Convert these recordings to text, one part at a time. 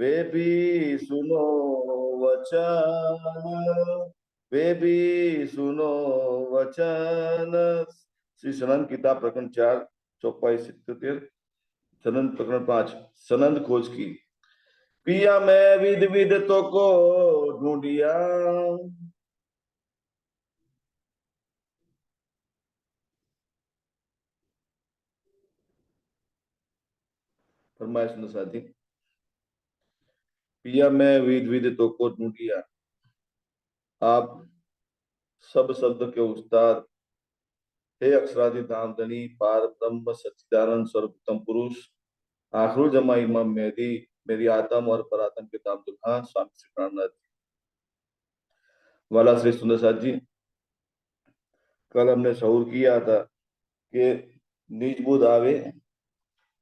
वे भी सुनो वचन, वे भी सुनो वचन। श्री सनंद गीता प्रकरण 4 चौपाई 77। सनंद प्रकरण 5 सनंद खोज की। पिया मैं विध विधतों को ढूंढिया, फरमाए सुंदर साथी। पिया मैं विध विधतों को ढूंढिया, आप सब शब्द के उस्ताद, हे अक्षरादि धाम धनी पार ब्रह्म सच्चिदानंद सर्वोत्तम पुरुष, आखिर जमा इमाम मेहदी, मेरी आत्म और परात्म के दाम दुल्हा स्वामी श्री प्राणनाथ जी। वाला श्री सुंदर साथ जी, कल हमने शऊर किया था कि निज बुध आवे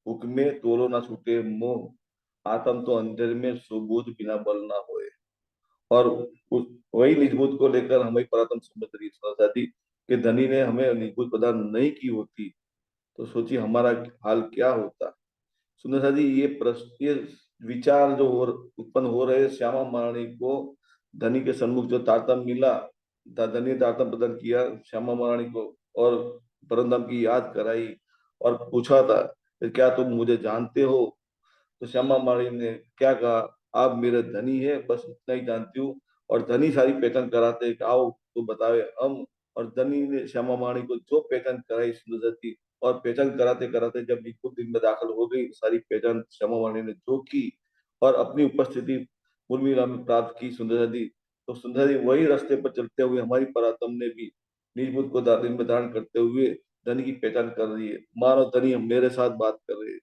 हुक्मे तोलो ना छूटे मोह, आत्म तो अंधेर में सुबुध बिना बल ना होए। और वही निजबूत को लेकर हमें परात्म समझ रही साथी कि धनी ने हमें निजबूत प्रदान नहीं की होती तो सोचिए हमारा हाल क्या होता। सुंदर सा जी, ये प्रश्न, ये विचार जो उत्पन्न हो रहे श्यामा महारानी को धनी के सन्मुख जो तारतम मिला, धनी ने तारतम प्रदान किया श्यामा महारानी को और परमधाम की याद कराई और पूछा था कि क्या तुम मुझे जानते हो। तो श्यामा महारानी ने क्या कहा, आप मेरे धनी है, बस इतना ही जानती हूँ। और धनी सारी पहचान कराते हैं कि आओ तो बतावे हम। और धनी ने श्यामा महारानी को जो पहचान कराई सुंदर थी, और पहचान कराते कराते जब निकुंज दिन में दाखिल हो गई, सारी पहचान श्यामा महारानी ने जो की और अपनी उपस्थिति उर्मिला में प्राप्त की सुंदर दी। तो सुंदर दी वही रास्ते पर चलते हुए हमारी परातम ने भी निज बुद्ध को दिल में धारण करते हुए धनी की पहचान कर रही है। मानो धनी मेरे साथ बात कर रहे हैं।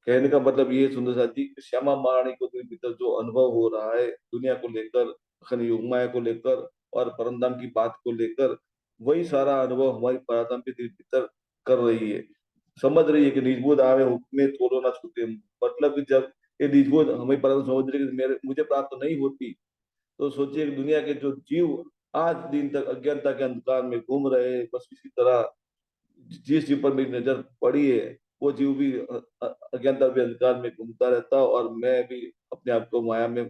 कहने का मतलब ये सुंदर साथी, श्यामा महारानी को दिल भीतर जो अनुभव हो रहा है दुनिया को लेकर, अखंड योग माया को लेकर और परमधाम की बात को लेकर, वही सारा अनुभव हमारी परातम के दिल भीतर कर रही है। समझ रही है कि निजबोध आवे हुक्मे तोलो ना छूटे, मतलब कि जब ये निजबोध हमें परातम समझ रही है कि मेरे मुझे प्राप्त नहीं होती, तो सोचिए कि दुनिया के जो जीव आज दिन तक अज्ञानता के अंधकार में घूम रहे हैं, बस इसी तरह जिस जीव पर मेरी नजर पड़ी है वो जीव भी अज्ञानता के अंधकार में घूमता रहता, और मैं भी अपने आप को माया में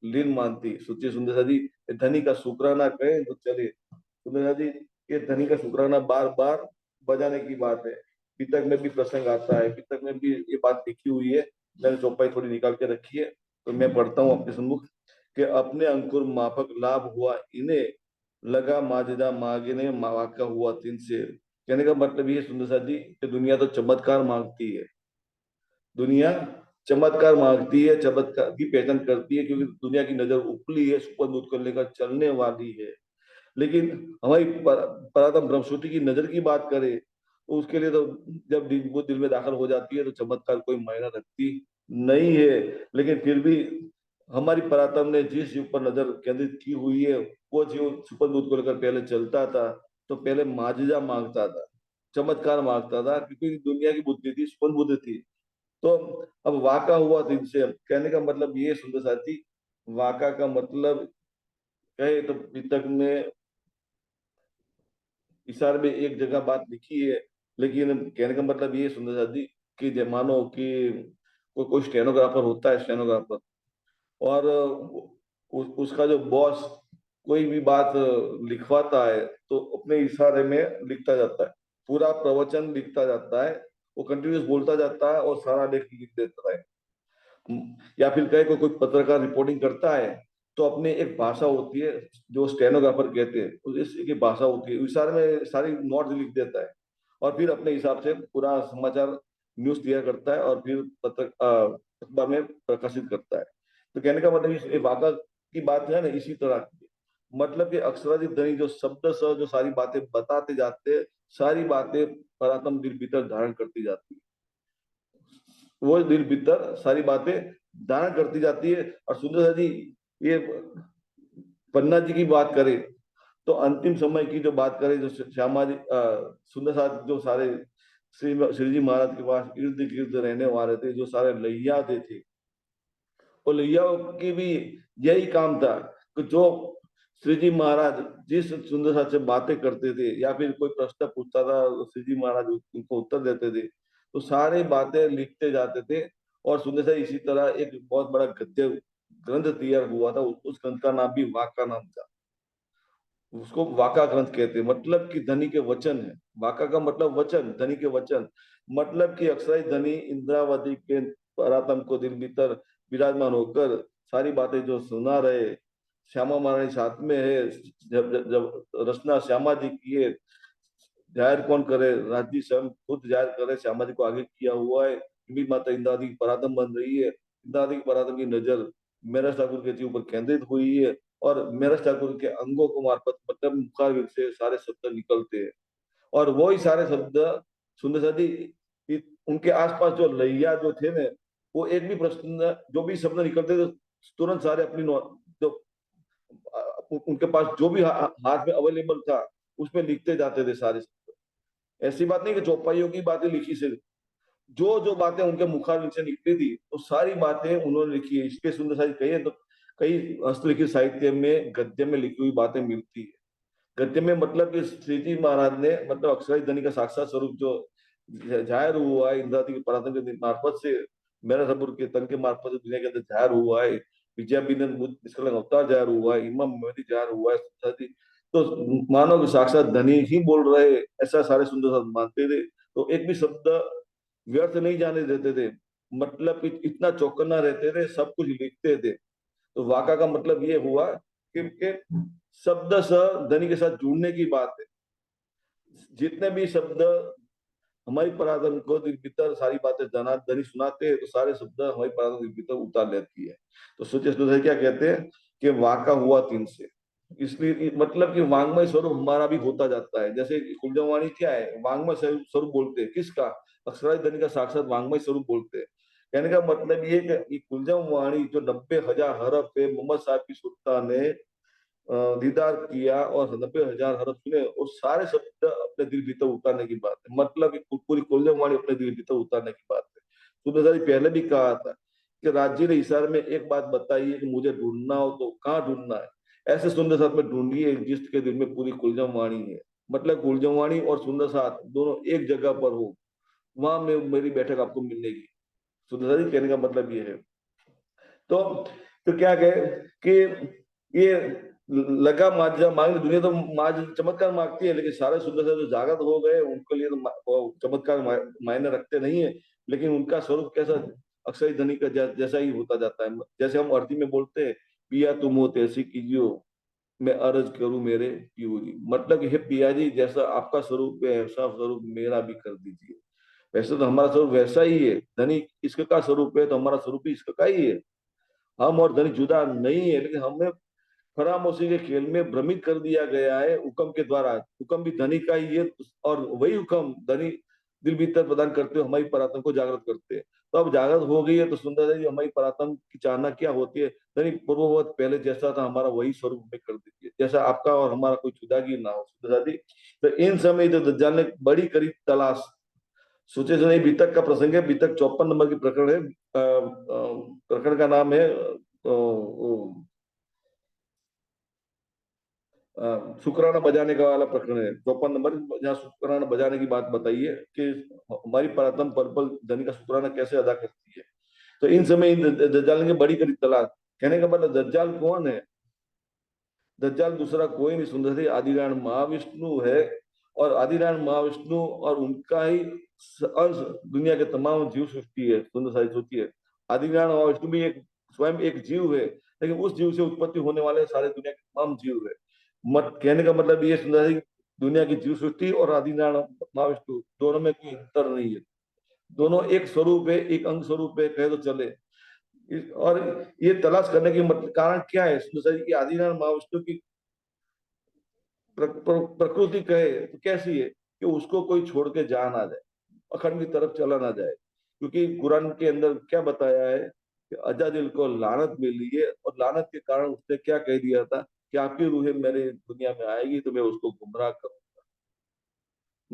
लीन मानती। सोचिए सुंदर सा जी, धनी का शुक्राना कहें तो चले सुंदर सा जी, ये धनी का शुक्राना बार बार बजाने की बात है। पितक में भी प्रसंग आता है, पितक में भी ये बात लिखी हुई है। मैंने चौपाई थोड़ी निकाल के रखी है तो मैं पढ़ता हूँ अपने सम्मुख कि अपने अंकुर माफक लाभ हुआ इन्हें, लगा माजदा मांगने वाका हुआ तीन से। कहने का मतलब ये सुंदर सा जी कि दुनिया तो चमत्कार मांगती है, दुनिया चमत्कार मांगती है, चमत्कार की पहचान करती है, क्योंकि दुनिया की नजर उपली है, सुपर दूध को लेकर चलने वाली है। लेकिन हमारी परातम ब्रह्मश्रुति की नजर की बात करें तो उसके लिए तो जब वो दिल में दाखिल हो जाती है तो चमत्कार कोई मायना रखती नहीं है। लेकिन फिर भी हमारी परातम ने जिस युग पर नजर केंद्रित की हुई है, वो जीव सुपर दूध को लेकर पहले चलता था, तो पहले माजिजा मांगता था, चमत्कार मांगता था, क्योंकि दुनिया की बुद्धि थी, सुपन बुद्धि थी। तो अब वाका हुआ दिन से, कहने का मतलब ये सुंदर साथी, वाका का मतलब कहे तो पितक में इशारे में एक जगह बात लिखी है, लेकिन कहने का मतलब ये सुंदर साथी कि मानो कि कोई स्टेनोग्राफर होता है, स्टेनोग्राफर, और उसका जो बॉस कोई भी बात लिखवाता है तो अपने इशारे में लिखता जाता है, पूरा प्रवचन लिखता जाता है, वो कंटिन्यूस बोलता जाता है और सारा लेख लिख देता है। या फिर कहे कोई पत्रकार रिपोर्टिंग करता है तो अपने एक भाषा होती है जो स्टेनोग्राफर कहते हैं, उस की भाषा होती है, इशारे में सारी नोट लिख देता है और फिर अपने हिसाब से पूरा समाचार न्यूज तैयार करता है और फिर अखबार में प्रकाशित करता है। तो कहने का मतलब ये वाका की बात है ना, इसी तरह की मतलब कि अक्षराधिक धनी जो शब्द सह जो सारी बातें बताते जाते हैं, सारी बातें परात्म दिल भीतर धारण करती जाती है, वो दिल भीतर सारी बातें धारण करती जाती है। और सुंदर जी, ये पन्ना जी की बात करें तो अंतिम समय की जो बात करें, जो श्यामा जी सुंदर साथ जो सारे श्री जी महाराज के पास इर्द गिर्द रहने वाले थे, जो सारे लैया थे, वो लैया की भी यही काम था कि जो श्री जी महाराज जिस सुंदर साथ से बातें करते थे या फिर कोई प्रश्न पूछता था, श्री जी महाराज उनको उत्तर देते थे, तो सारे बातें लिखते जाते थे और सुनने से इसी तरह एक बहुत बड़ा गद्य ग्रंथ तैयार हुआ था, उस ग्रंथ का नाम भी वाक का नाम था। उसको वाका ग्रंथ कहते हैं, मतलब कि धनी के वचन है। वाका का मतलब वचन, धनी के वचन, मतलब कि अक्षय धनी इंद्रावती के परातम को दिल भीतर विराजमान होकर सारी बातें जो सुना रहे। श्यामा महारानी साथ में है, जब रचना श्यामा जी की है, जाहिर कौन करे, राज्य स्वयं खुद जाहिर करे, श्यामा जी को आगे किया हुआ है। भी माता इंद्रावती की परातम बन रही है। इंद्रावती की परातम की नजर मेरा ठाकुर के जी ऊपर केंद्रित हुई है, और मेरठ ठाकुर के अंगों को मार्फत, मतलब मुखारविंद से सारे शब्द निकलते हैं। और वो ही सारे शब्द सुंदर साथी, उनके आसपास जो लैया जो थे ना, वो एक भी प्रश्न, जो भी शब्द निकलते थे, तुरंत सारे अपनी जो उनके पास जो भी हाथ में अवेलेबल था, उसमें लिखते जाते थे सारे शब्द। ऐसी बात नहीं कि चौपाइयों की बातें लिखी से, जो जो बातें उनके मुखारविंद से निकली थी, वो सारी बातें उन्होंने लिखी है। इसके सुंदर साथी कही तो कई हस्तलिखित साहित्य में गद्य में लिखी हुई बातें मिलती है। गद्य में मतलब कि श्री जी महाराज ने, मतलब अक्षय ध्वनि का साक्षात स्वरूप जो जाहिर हुआ है इंद्रावती के परातन के मार्फत से, मेरा सबूर के तन के मार्फत से दुनिया के अंदर जाहिर हुआ है। विजया बिंदन बुद्ध निष्कलंक अवतार जाहिर हुआ है, इमाम मोहम्मदी जाहिर हुआ है, तो मानो कि साक्षात धनी ही बोल रहे, ऐसा सारे सुंदर साथ मानते थे। तो एक भी शब्द व्यर्थ नहीं जाने देते थे, मतलब इतना चौकन्ना रहते थे, सब कुछ लिखते थे। तो वाका का मतलब ये हुआ कि शब्द स ध्वनि के साथ जुड़ने की बात है। जितने भी शब्द हमारी पराधन को दिल भीतर सारी बातें जना ध्वनि सुनाते हैं, तो सारे शब्द हमारी पराधन दिल भीतर उतार लेती है। तो सोचे तो क्या कहते हैं कि वाका हुआ तीन से, इसलिए मतलब कि वांग्मय स्वरूप हमारा भी होता जाता है। जैसे कुंजवाणी क्या है, वांग्मय स्वरूप बोलते हैं किसका, अक्षराज ध्वनि का साक्षात वांग्मय स्वरूप बोलते हैं। कहने का मतलब ये कि कुंजम वाणी जो 90,000 हरफ है, मोहम्मद साहब की सुल्तान ने दीदार किया और 90,000 हरफ सुने, और सारे शब्द अपने दिल भीतर उतारने की बात है। मतलब पूरी कुल्लम वाणी अपने दिल भीतर उतारने की बात है। सुबह पहले भी कहा था कि राज्य ने इशारे में एक बात बताई है कि मुझे ढूंढना हो तो कहाँ ढूंढना है। ऐसे सुंदर साथ में ढूंढिए जिसके दिल में पूरी कुलजम वाणी है। मतलब कुलजम वाणी और सुंदर साथ दोनों एक जगह पर हो, वहां में मेरी बैठक आपको मिलेगी। सुंदर साथ कहने का मतलब ये है। तो क्या कहे कि ये लगा माजा मांग, दुनिया तो माज चमत्कार मांगती है, लेकिन सारे सुंदर से जो जागृत हो गए उनके लिए तो वो चमत्कार मायने रखते नहीं है। लेकिन उनका स्वरूप कैसा, अक्षय धनी का जैसा ही होता जाता है। जैसे हम अर्थी में बोलते हैं, पिया तुम हो तैसी कीजियो, मैं अर्ज करूं मेरे पियो जी। मतलब कि हे पिया जी, जैसा आपका स्वरूप है ऐसा स्वरूप मेरा भी कर दीजिए। वैसे तो हमारा स्वरूप वैसा ही है, धनी इसका स्वरूप है तो हमारा स्वरूप भी इसका का ही है। हम और धनी जुदा नहीं है, लेकिन हमें फरामोशी के खेल में भ्रमित कर दिया गया है हुक्म के द्वारा। हुक्म भी धनी का ही है, और वही हुक्म धनी दिल भीतर प्रदान करते हुए हमारी परात्म को जागृत करते हैं। तो अब जागृत हो गई है तो सुंदर है जी, हमारी परात्म की चाहना क्या होती है, धनी पूर्ववत पहले जैसा था हमारा वही स्वरूप में कर दीजिए, जैसा आपका और हमारा कोई जुदागी ना हो सुंदर जी। तो इन समय जो दज्जाल ने बड़ी करी तलाश, सोचे सुने बीतक का प्रसंग है, बीतक 54 नंबर की प्रकरण है। प्रकरण का नाम है शुक्राना बजाने का वाला प्रकरण है 54 नंबर, जहाँ शुक्राना बजाने की बात बताइए कि हमारी परात्म पर्पल धनी का शुक्राना कैसे अदा करती है। तो इन समय इन दज्जाल ने बड़ी करी तलाश। कहने का मतलब दज्जाल कौन है, दज्जाल दूसरा कोई नहीं सुंदर सी आदिनारायण महाविष्णु है। और आदिनारायण महाविष्णु और उनका ही अंश दुनिया के तमाम जीव सृष्टि है। सुंदर सारी सोची है, आदिनारायण महाविष्णु भी एक स्वयं एक जीव है, लेकिन उस जीव से उत्पत्ति होने वाले सारे दुनिया के तमाम जीव है। मत कहने का मतलब ये सुंदर सी, दुनिया की जीव सृष्टि और आदिनारायण महाविष्णु दोनों में कोई अंतर नहीं है। दोनों एक स्वरूप है, एक अंग स्वरूप है कहे तो चले। और ये तलाश करने की कारण क्या है सुंदर सी, आदिनारायण महाविष्णु की प्रकृति कहे तो कैसी है कि उसको कोई छोड़ के जा ना जाए, अखंड की तरफ चला ना जाए। क्योंकि कुरान के अंदर क्या बताया है कि अजा दिल को लानत मिली है, और लानत के कारण उसने क्या कह दिया था कि आपकी रूह मेरे दुनिया में आएगी तो मैं उसको गुमराह करूंगा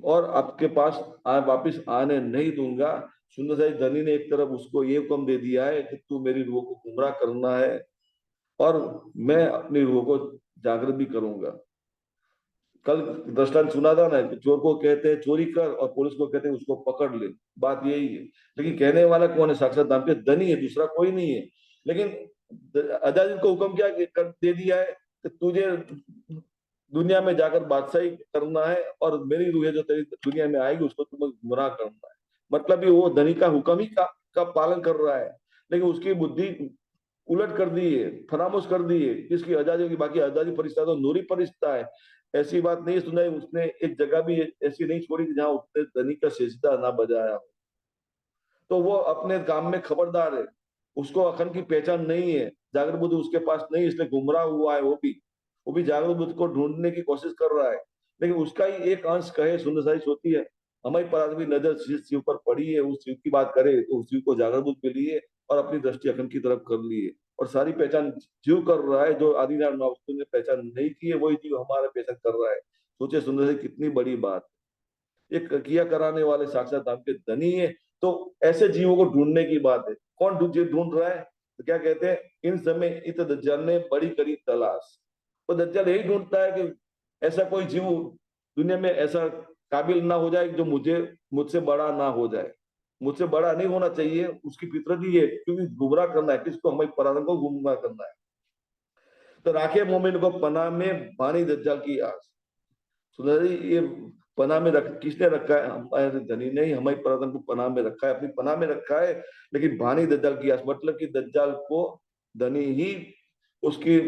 और आपके पास वापिस आने नहीं दूंगा। सुंदर साई धनी ने एक तरफ उसको ये हुक्म दे दिया है कि तू मेरी रूह को गुमराह करना है, और मैं अपनी रूह को जागृत भी करूंगा। कल दृष्टांत सुना था ना, चोर को कहते हैं चोरी कर और पुलिस को कहते हैं उसको पकड़ ले। बात यही है। लेकिन कहने वाला कौन है? साक्षात दाम के धनी है, दूसरा कोई नहीं है। लेकिन अजाजिल को हुक्म क्या कर दे दिया है कि तुझे दुनिया में जाकर बादशाही करना है और मेरी रूह जो तेरी दुनिया में आएगी उसको तुम्हें गुमराह करना है। मतलब ये वो धनी का हुक्म ही का पालन कर रहा है, लेकिन उसकी बुद्धि उलट कर दी है, फरामोश कर दी है। किसकी? अजाजी की। बाकी अजाजी फरिश्ता तो नूरी फरिश्ता है। ऐसी बात नहीं सुनाई उसने, एक जगह भी ऐसी नहीं छोड़ी कि जहां उसने धनी का सेजदा ना बजाया हो। तो वो अपने काम में खबरदार है। उसको अखंड की पहचान नहीं है, जागृत बुद्धि उसके पास नहीं, इसलिए गुमराह हुआ है। वो भी जागृत बुद्धि को ढूंढने की कोशिश कर रहा है। लेकिन उसका ही एक अंश कहे सुंदरसाई होती है, हमारी परात्मी नजर जिस शिव पर पड़ी है उस शिव की बात करे तो उस शिव को जागृत बुद्धि मिली है और अपनी दृष्टि अखंड की तरफ कर ली है। और सारी पहचान जीव कर रहा है, जो आदिनारायण महाराज ने पहचान नहीं की है वही जीव हमारा पहचान कर रहा है। सोचे सुंदर कितनी बड़ी बात। ये किया कराने वाले साक्षात धाम के धनी है। तो ऐसे जीवों को ढूंढने की बात है। कौन ढूंढ रहा है? तो क्या कहते हैं, इन समय इत दज्जाल ने बड़ी करी तलाश। तो दज्जाल यही ढूंढता है कि ऐसा कोई जीव दुनिया में ऐसा काबिल ना हो जाए जो मुझसे बड़ा ना हो जाए। मुझसे बड़ा नहीं होना चाहिए, उसकी फितरत ही है, क्योंकि गुमराह करना है किसको? हमारी पराधन को गुमराह करना है। तो राखे मोमिन को पनाह में बानी दज्जाल की आस। सुधा जी, ये पनाह में किसने रखा है? हमारे धनी ने ही हमारी पराधन को पनाह में रखा है, अपनी पनाह में रखा है। लेकिन बानी दज्जाल की आस मतलब कि दज्जाल को धनी ही उसकी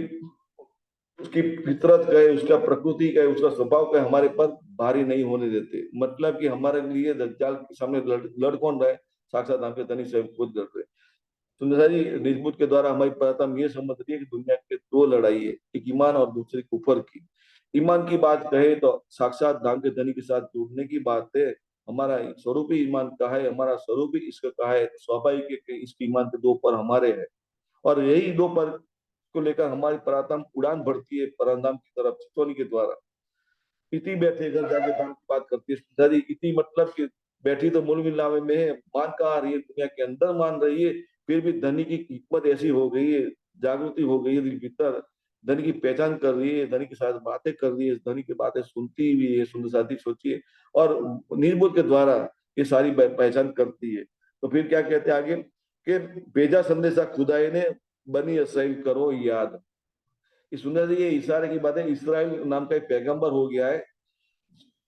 उसकी फितरत गए, उसका प्रकृति गए, उसका स्वभाव गए हमारे पर भारी नहीं होने देते। मतलब कि हमारे लिए दज्जाल के सामने लड़ कौन रहे? साक्षात हमके धनी से खुद लड़ रहे। सुंदर जी, निजमुत के द्वारा हमारी प्रथम ये समझ रही है कि दुनिया के दो लड़ाई है, एक ईमान और दूसरी कुफर की। ईमान की बात कहे तो साक्षात धाम के धनी के साथ जुड़ने की बात है। हमारा स्वरूप ही ईमान का है, हमारा स्वरूप ही इसका कहा है। स्वाभाविक है कि इसके ईमान के दो पर हमारे हैं और यही दो पर को लेकर हमारी परातम उड़ान भरती है परंधाम की तरफ चितौनी के द्वारा। इति बैठे घर जाके धाम की बात करती है सुधारी। इति मतलब कि बैठी तो मूल मिलावे में है, मान कहा रही है? दुनिया के अंदर मान रही है। फिर भी धनी की हिकमत ऐसी हो गई है, जागृति हो गई है दिल भीतर। धनी की पहचान कर रही है, धनी के साथ बातें कर रही है, धनी की बातें सुनती भी है। सुंदर साथी सोचिए, और निर्बोध के द्वारा ये सारी पहचान करती है। तो फिर क्या कहते हैं आगे कि भेजा संदेशा खुदाई ने बनी असैल करो याद। इस सुंदर जी, ये इशारे की बात है। इसराइल नाम का एक पैगंबर हो गया है,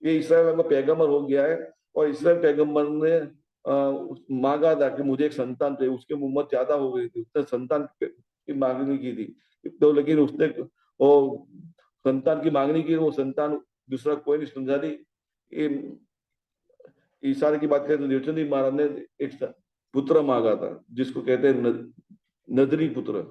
ये इसराइल नाम का पैगंबर हो गया है। और इसराइल पैगंबर ने मांगा था कि मुझे एक संतान चाहिए। उसकी उम्र ज्यादा हो गई थी, उसने संतान की मांगनी की थी। तो लेकिन उसने वो संतान की मांगनी की, वो संतान दूसरा कोई नहीं समझा दी। ये इशारे की बात करें तो देवचंद जी महाराज ने एक पुत्र मांगा था, जिसको कहते हैं नजरी पुत्र।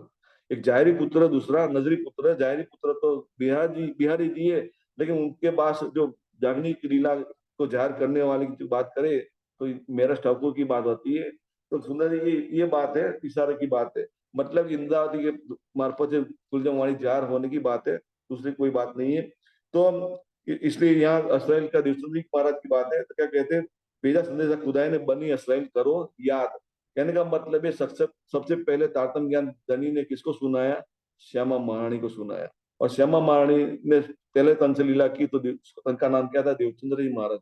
एक जाहरी पुत्र, दूसरा नजरी पुत्र। जाहरी पुत्र तो बिहारी जी है, लेकिन उनके पास जो जागनी की लीला को जाहिर करने वाले की बात करे तो मेरा ठाकुर की बात होती है। तो सुंदर जी, ये बात है, इशारे की बात है। मतलब इंद्रावती के मार्फत से तुलजमवाणी जाहिर होने की बात है, दूसरी कोई बात नहीं है। तो इसलिए यहाँ असराइल का दिवसंदी महाराज की बात है। तो क्या कहते हैं, भेजा संदेशा खुदाई ने बनी असराइल करो याद। कहने का मतलब है सबसे सबसे पहले तारतम ज्ञान धनी ने किसको सुनाया? श्यामा महारानी को सुनाया। और श्यामा महारानी ने पहले तन से लीला की तो तन का नाम क्या था? देवचंद्र जी महाराज,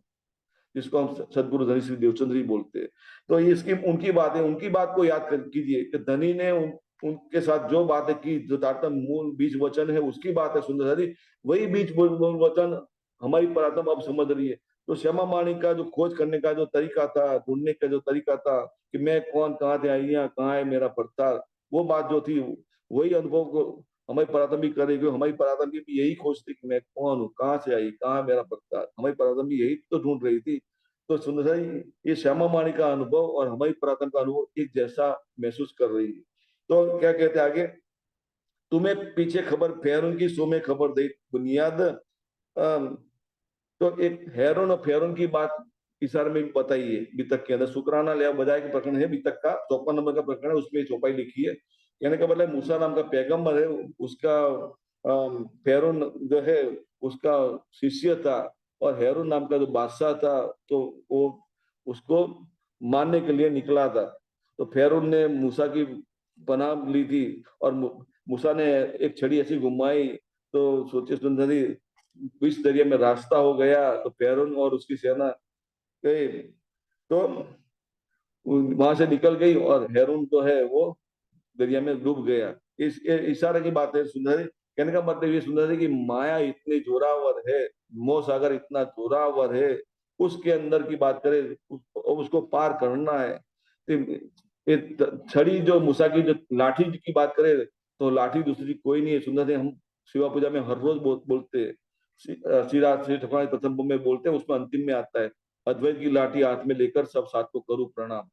जिसको हम सदगुरु धनी श्री देवचंद्र जी बोलते हैं। तो ये इसकी उनकी बात है, उनकी बात को याद कीजिए कि धनी ने उनके साथ जो बातें की, जो तारतम मूल बीज वचन है उसकी बात है सुंदर हरी। वही बीज मूल वचन हमारी परातम अब समझ रही है। तो श्यामा माणी का जो खोज करने का जो तरीका था, ढूंढने का जो तरीका था कि मैं कौन, कहाँ थे आइया, कहाँ है मेरा प्रताप, वो बात जो थी वही अनुभव को हमारी परातम भी करेगी। हमारी परातम की भी यही खोज थी कि मैं कौन हूँ, कहाँ से आई, कहाँ है मेरा प्रताप। हमारी परातम भी यही तो ढूंढ रही थी। तो सुंदर ये श्यामा माणी का अनुभव और हमारी पुरातन का अनुभव एक जैसा महसूस कर रही है। तो क्या कहते हैं आगे, तुम्हें पीछे खबर फेरून की, सो में खबर दे बुनियाद। तो एक हेरोन और फेरोन की बात इशारे में भी बताई है बीतक के अंदर। शुक्राना लिया बजाय के प्रकरण है बीतक का 54 नंबर का प्रकरण है, उसमें चौपाई लिखी है। कहने का मतलब मूसा नाम का पैगंबर है, उसका फेरोन जो है उसका शिष्य था, और हेरोन नाम का जो बादशाह था तो वो उसको मारने के लिए निकला था। तो फेरोन ने मूसा की पनाह ली थी और मूसा ने एक छड़ी ऐसी घुमाई तो सोचे सुंदरी बीच दरिया में रास्ता हो गया तो फिरौन और उसकी सेना गए, तो वहां से निकल गई और हेरून तो है वो दरिया में डूब गया। इस इशारे की बात है सुंदर, कहने का मतलब ये सुंदर है कि माया इतनी जोरावर है, मोह सागर इतना जोरावर है, उसके अंदर की बात करें उसको पार करना है। ये छड़ी जो मूसा की जो लाठी की बात करें तो लाठी दूसरी कोई नहीं है सुंदर है। हम शिवा पूजा में हर रोज बोलते हैं, श्री ठाकुर प्रथम में बोलते हैं, उसमें अंतिम में आता है अद्वैत की लाठी हाथ में लेकर सब साथ को करूं प्रणाम।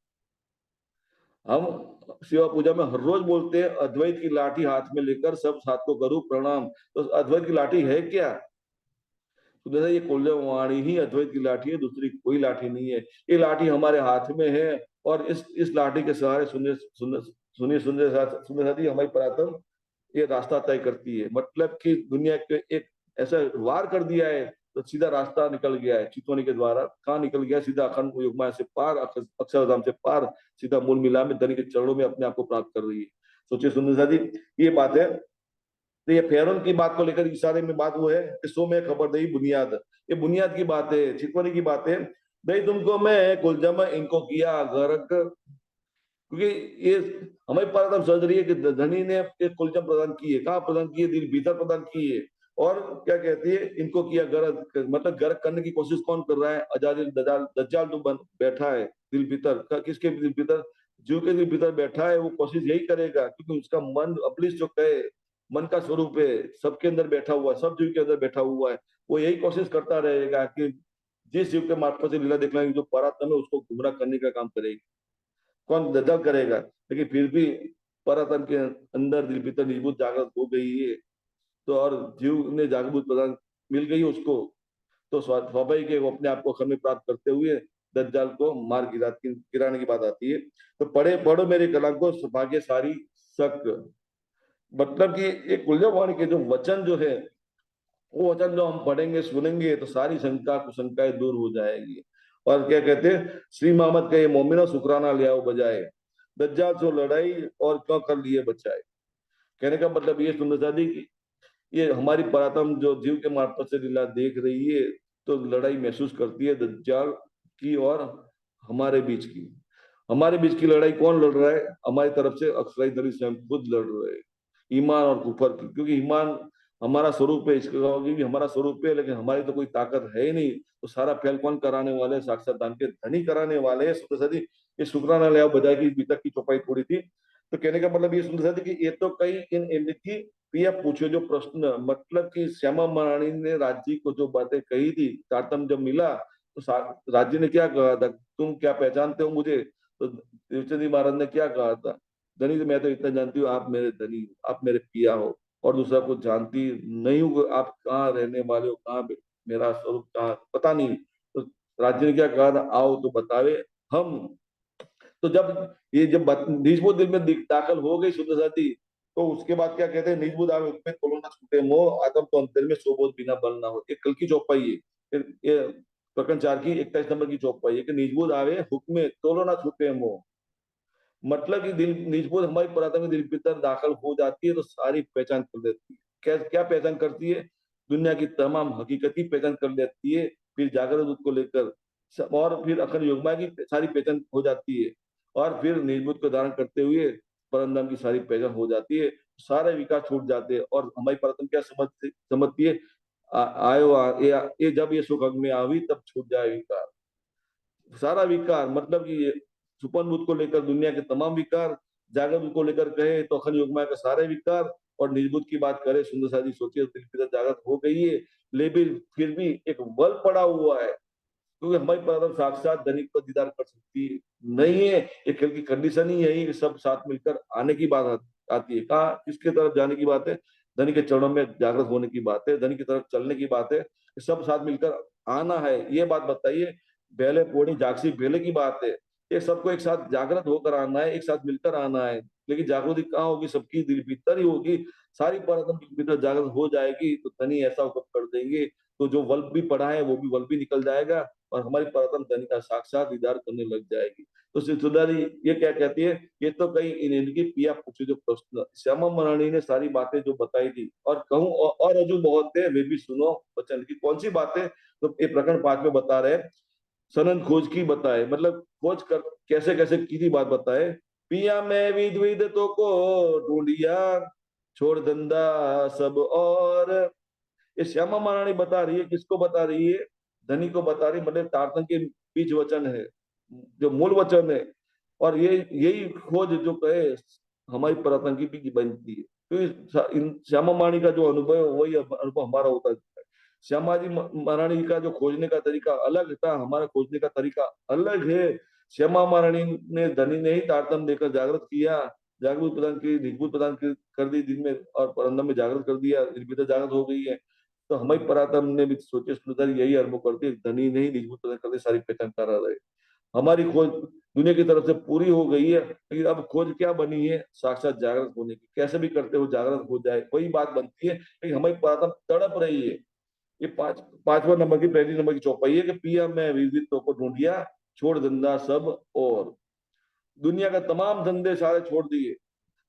हम शिवा पूजा में हर रोज बोलते हैं अद्वैत की लाठी हाथ में लेकर सब साथ को करूं प्रणाम। तो अद्वैत की लाठी है क्या? तो दादा ये कोल्लवाणी ही अद्वैत की लाठी है, दूसरी कोई लाठी नहीं है। ये लाठी हमारे हाथ में है और इस लाठी के सहारे सुनिए सुनिए सुनिए सुनिए साथी, हमारी पराक्रम ये रास्ता तय करती है। मतलब कि दुनिया के एक ऐसा वार कर दिया है तो सीधा रास्ता निकल गया है चितौनी के द्वारा। कहाँ निकल गया? सीधा अखंड युग्मा से पार, अक्षरधाम से पार, सीधा मूल मिला में धनी के चरणों में अपने आप को प्राप्त कर रही है। सोचिए सुंदर साथी, ये बात है। तो ये फेरन की बात को लेकर इशारे में बात वो है कि सो में खबर दई बुनियाद, ये बुनियाद की बात है, चितौनी की बात है। दई तुमको मैं कुलजम इनको किया गर्क, क्योंकि ये हमारी पारदम समझ रही है कि धनी ने एक कुलजम प्रदान की है। कहाँ प्रदान की है? दिल भीतर प्रदान की है। और क्या कहती है? इनको किया गर्क, मतलब गर्क करने की कोशिश कौन कर रहा है? अजादिल दजाल दज्जाल तो बैठा है दिल भीतर। किसके दिल भीतर? जीव के दिल भीतर बैठा है। वो कोशिश यही करेगा क्योंकि उसका मन अबलिस जो कहे मन का स्वरूप है, सबके अंदर बैठा हुआ है, सब जीव के अंदर बैठा हुआ है। वो यही कोशिश करता रहेगा कि जिस जीव के मार्फत से लीला दिखलाएंगे, जो परात्म है उसको गुमराह करने का काम करेगी। कौन? दजल करेगा। लेकिन फिर भी परातन के अंदर दिल भीतर निजबूत जागृत हो गई है, तो और जीव ने जागृत प्रदान मिल गई उसको, तो स्वाभाविक है वो अपने आप को खंड में प्राप्त करते हुए दज्जाल को मार गिराने की बात आती है। तो पढ़े पढ़ो मेरे कलाम को भाग्य सारी शक, मतलब कि एक कुल्यवाणी के जो वचन जो है, वो वचन जो हम पढ़ेंगे सुनेंगे तो सारी शंका कुशंकाएं दूर हो जाएगी। और क्या कहते हैं? श्री मोहम्मद का ये मोमिनो शुक्राना ले आओ बजाए, दज्जाल से लड़ाई और क्यों कर लिए बचाए। कहने का मतलब ये सुंदर सादी की ये हमारी परात्म जो जीव के मार्फत से लीला देख रही है, तो लड़ाई महसूस करती है दज्जाल की और हमारे बीच की। हमारे बीच की लड़ाई कौन लड़ रहा है? हमारी तरफ से अक्सर दली स्वयं खुद लड़ रहे हैं, ईमान और कुफर की। क्योंकि ईमान हमारा स्वरूप है, इसके कहोगे भी हमारा स्वरूप है, लेकिन हमारी तो कोई ताकत है ही नहीं। तो सारा फैल कौन कराने वाले? साक्षात दान के धनी कराने वाले हैं। सुंदर साथी, ये शुक्राना ले आओ बजाय की अभी तक की चौपाई थोड़ी थी। तो कहने का मतलब ये सुंदर साथी कि ये तो कई इन इनकी प्रिय पूछे जो प्रश्न, मतलब कि श्यामा महारानी ने राज्य को जो बातें कही थी, तारतम जब मिला तो राज्य ने क्या कहा था? तुम क्या पहचानते हो मुझे? तो देवचंद जी महाराज ने क्या कहा था? धनी तो मैं तो इतना जानती हूँ, आप मेरे धनी, आप मेरे पिया हो, और दूसरा कुछ जानती नहीं हूँ। आप कहाँ रहने वाले हो, कहाँ मेरा स्वरूप कहाँ, पता नहीं। तो राज्य ने क्या कहा था? आओ तो बतावे हम। तो जब ये जब निजबुद्ध दिल में दाखिल हो गई शुद्ध साथी, तो उसके बाद क्या कहते हैं? निजबुद्ध आवे उसमें तोलो ना छूटे मोह, आत्म तो अंतर में सोबोध बिना बल ना हो। एक कल की चौपाई है, ये प्रकरण 4 की 21 नंबर की चौपाई है कि निजबुद्ध आवे हुक्म तोलो ना छूटे मोह। मतलब कि दिल निजबोध हमारी पुरातन दिल के भीतर दाखिल हो जाती है तो सारी पहचान कर लेती है। क्या क्या पहचान करती है? दुनिया की तमाम हकीकत की पहचान कर लेती है। फिर जागरण दूत को लेकर और फिर अखंड योगमा की सारी पहचान हो जाती है। और फिर निर्बुद्ध को धारण करते हुए परमधाम की सारी पहचान हो जाती है। सारे विकास छूट जाते हैं और हमारी परतम क्या समझती है? आयो ये जब ये सुख में आवी तब छूट जाए विकार। सारा विकार, मतलब कि ये सुपन बुद्ध को लेकर दुनिया के तमाम विकार, जागृत बुद्ध को लेकर कहे तो अखंड योगमाया के सारे विकार, और निर्बुद्ध की बात करें सुंदर साजी सोचिए दिल की जागृत हो गई है, लेकिन फिर भी एक बल पड़ा हुआ है। क्योंकि हमारी परम साक्षात धनिक को दीदार कर सकती नहीं है। ये खेल की कंडीशन ही यही, सब साथ मिलकर आने की बात आती है। कहा किसके तरफ जाने की बात है? धनी के चरणों में जागृत होने की बात है, धनी की तरफ चलने की बात है, सब साथ मिलकर आना है। ये बात बताइए, बेले पोड़ी जागसी बेले की बात है। ये सबको एक साथ जागृत होकर आना है, एक साथ मिलकर आना है। लेकिन जागृति कहाँ होगी, सबकी दिल भीतर ही होगी। सारी पराक्रम दिल भीतर जागृत हो जाएगी तो धनी ऐसा हुक्म कर देंगे, तो जो वल्ब भी पढ़ा है वो भी वल्ब भी निकल जाएगा और हमारी पराक्रम धनी का साक्षात दीदार करने लग जाएगी। तो सिलसिलारी ये क्या कहती है, ये तो कई इनकी पिया पूछे जो प्रश्न श्यामा महारानी ने सारी बातें जो बताई थी, और कहूँ और अजू बहुत थे वे भी सुनो बचन की। कौन सी बातें, तो ये प्रकरण 5 में बता रहे हैं, सनन खोज की बताए, मतलब खोज कर कैसे कैसे की थी बात बताए। पिया मैं विद विद तो को ढूंढिया, छोड़ धंधा सब और। ये श्यामा महारानी बता रही है, किसको बता रही है, धनी को बता रही, मतलब तारतंग के बीच वचन है, जो मूल वचन है। और ये यही खोज जो कहे हमारी परातंकी की बनती है, तो श्यामा महारानी का जो अनुभव है वही अनुभव हमारा होता है। श्यामा जी महारानी का जो खोजने का तरीका अलग था, हमारा खोजने का तरीका अलग है। श्यामा महारानी ने धनी ने ही तारतम देकर जागृत किया, जागृत प्रदान की, निगूत प्रदान कर दी दिन में, और परंदम में जागृत कर दिया, निर्भीता जागृत हो गई है। तो हमारी परातम ने भी सोचे समझदारी यही अनुभव करती है, धनी ने ही निगूत प्रदान कर दी, सारी पहचान करा रहे। हमारी खोज दुनिया की तरफ से पूरी हो गई है, लेकिन अब खोज क्या बनी है, साक्षात जागृत होने की, कैसे भी करते हो जागृत हो जाए वही बात बनती है। लेकिन हमारी परातम तड़प रही है। ये पांचवा नंबर की पहली नंबर की चौपाई है कि पिया मैं विविधता को ढूंढिया, छोड़ धंधा सब और। दुनिया का तमाम धंधे सारे छोड़ दिए।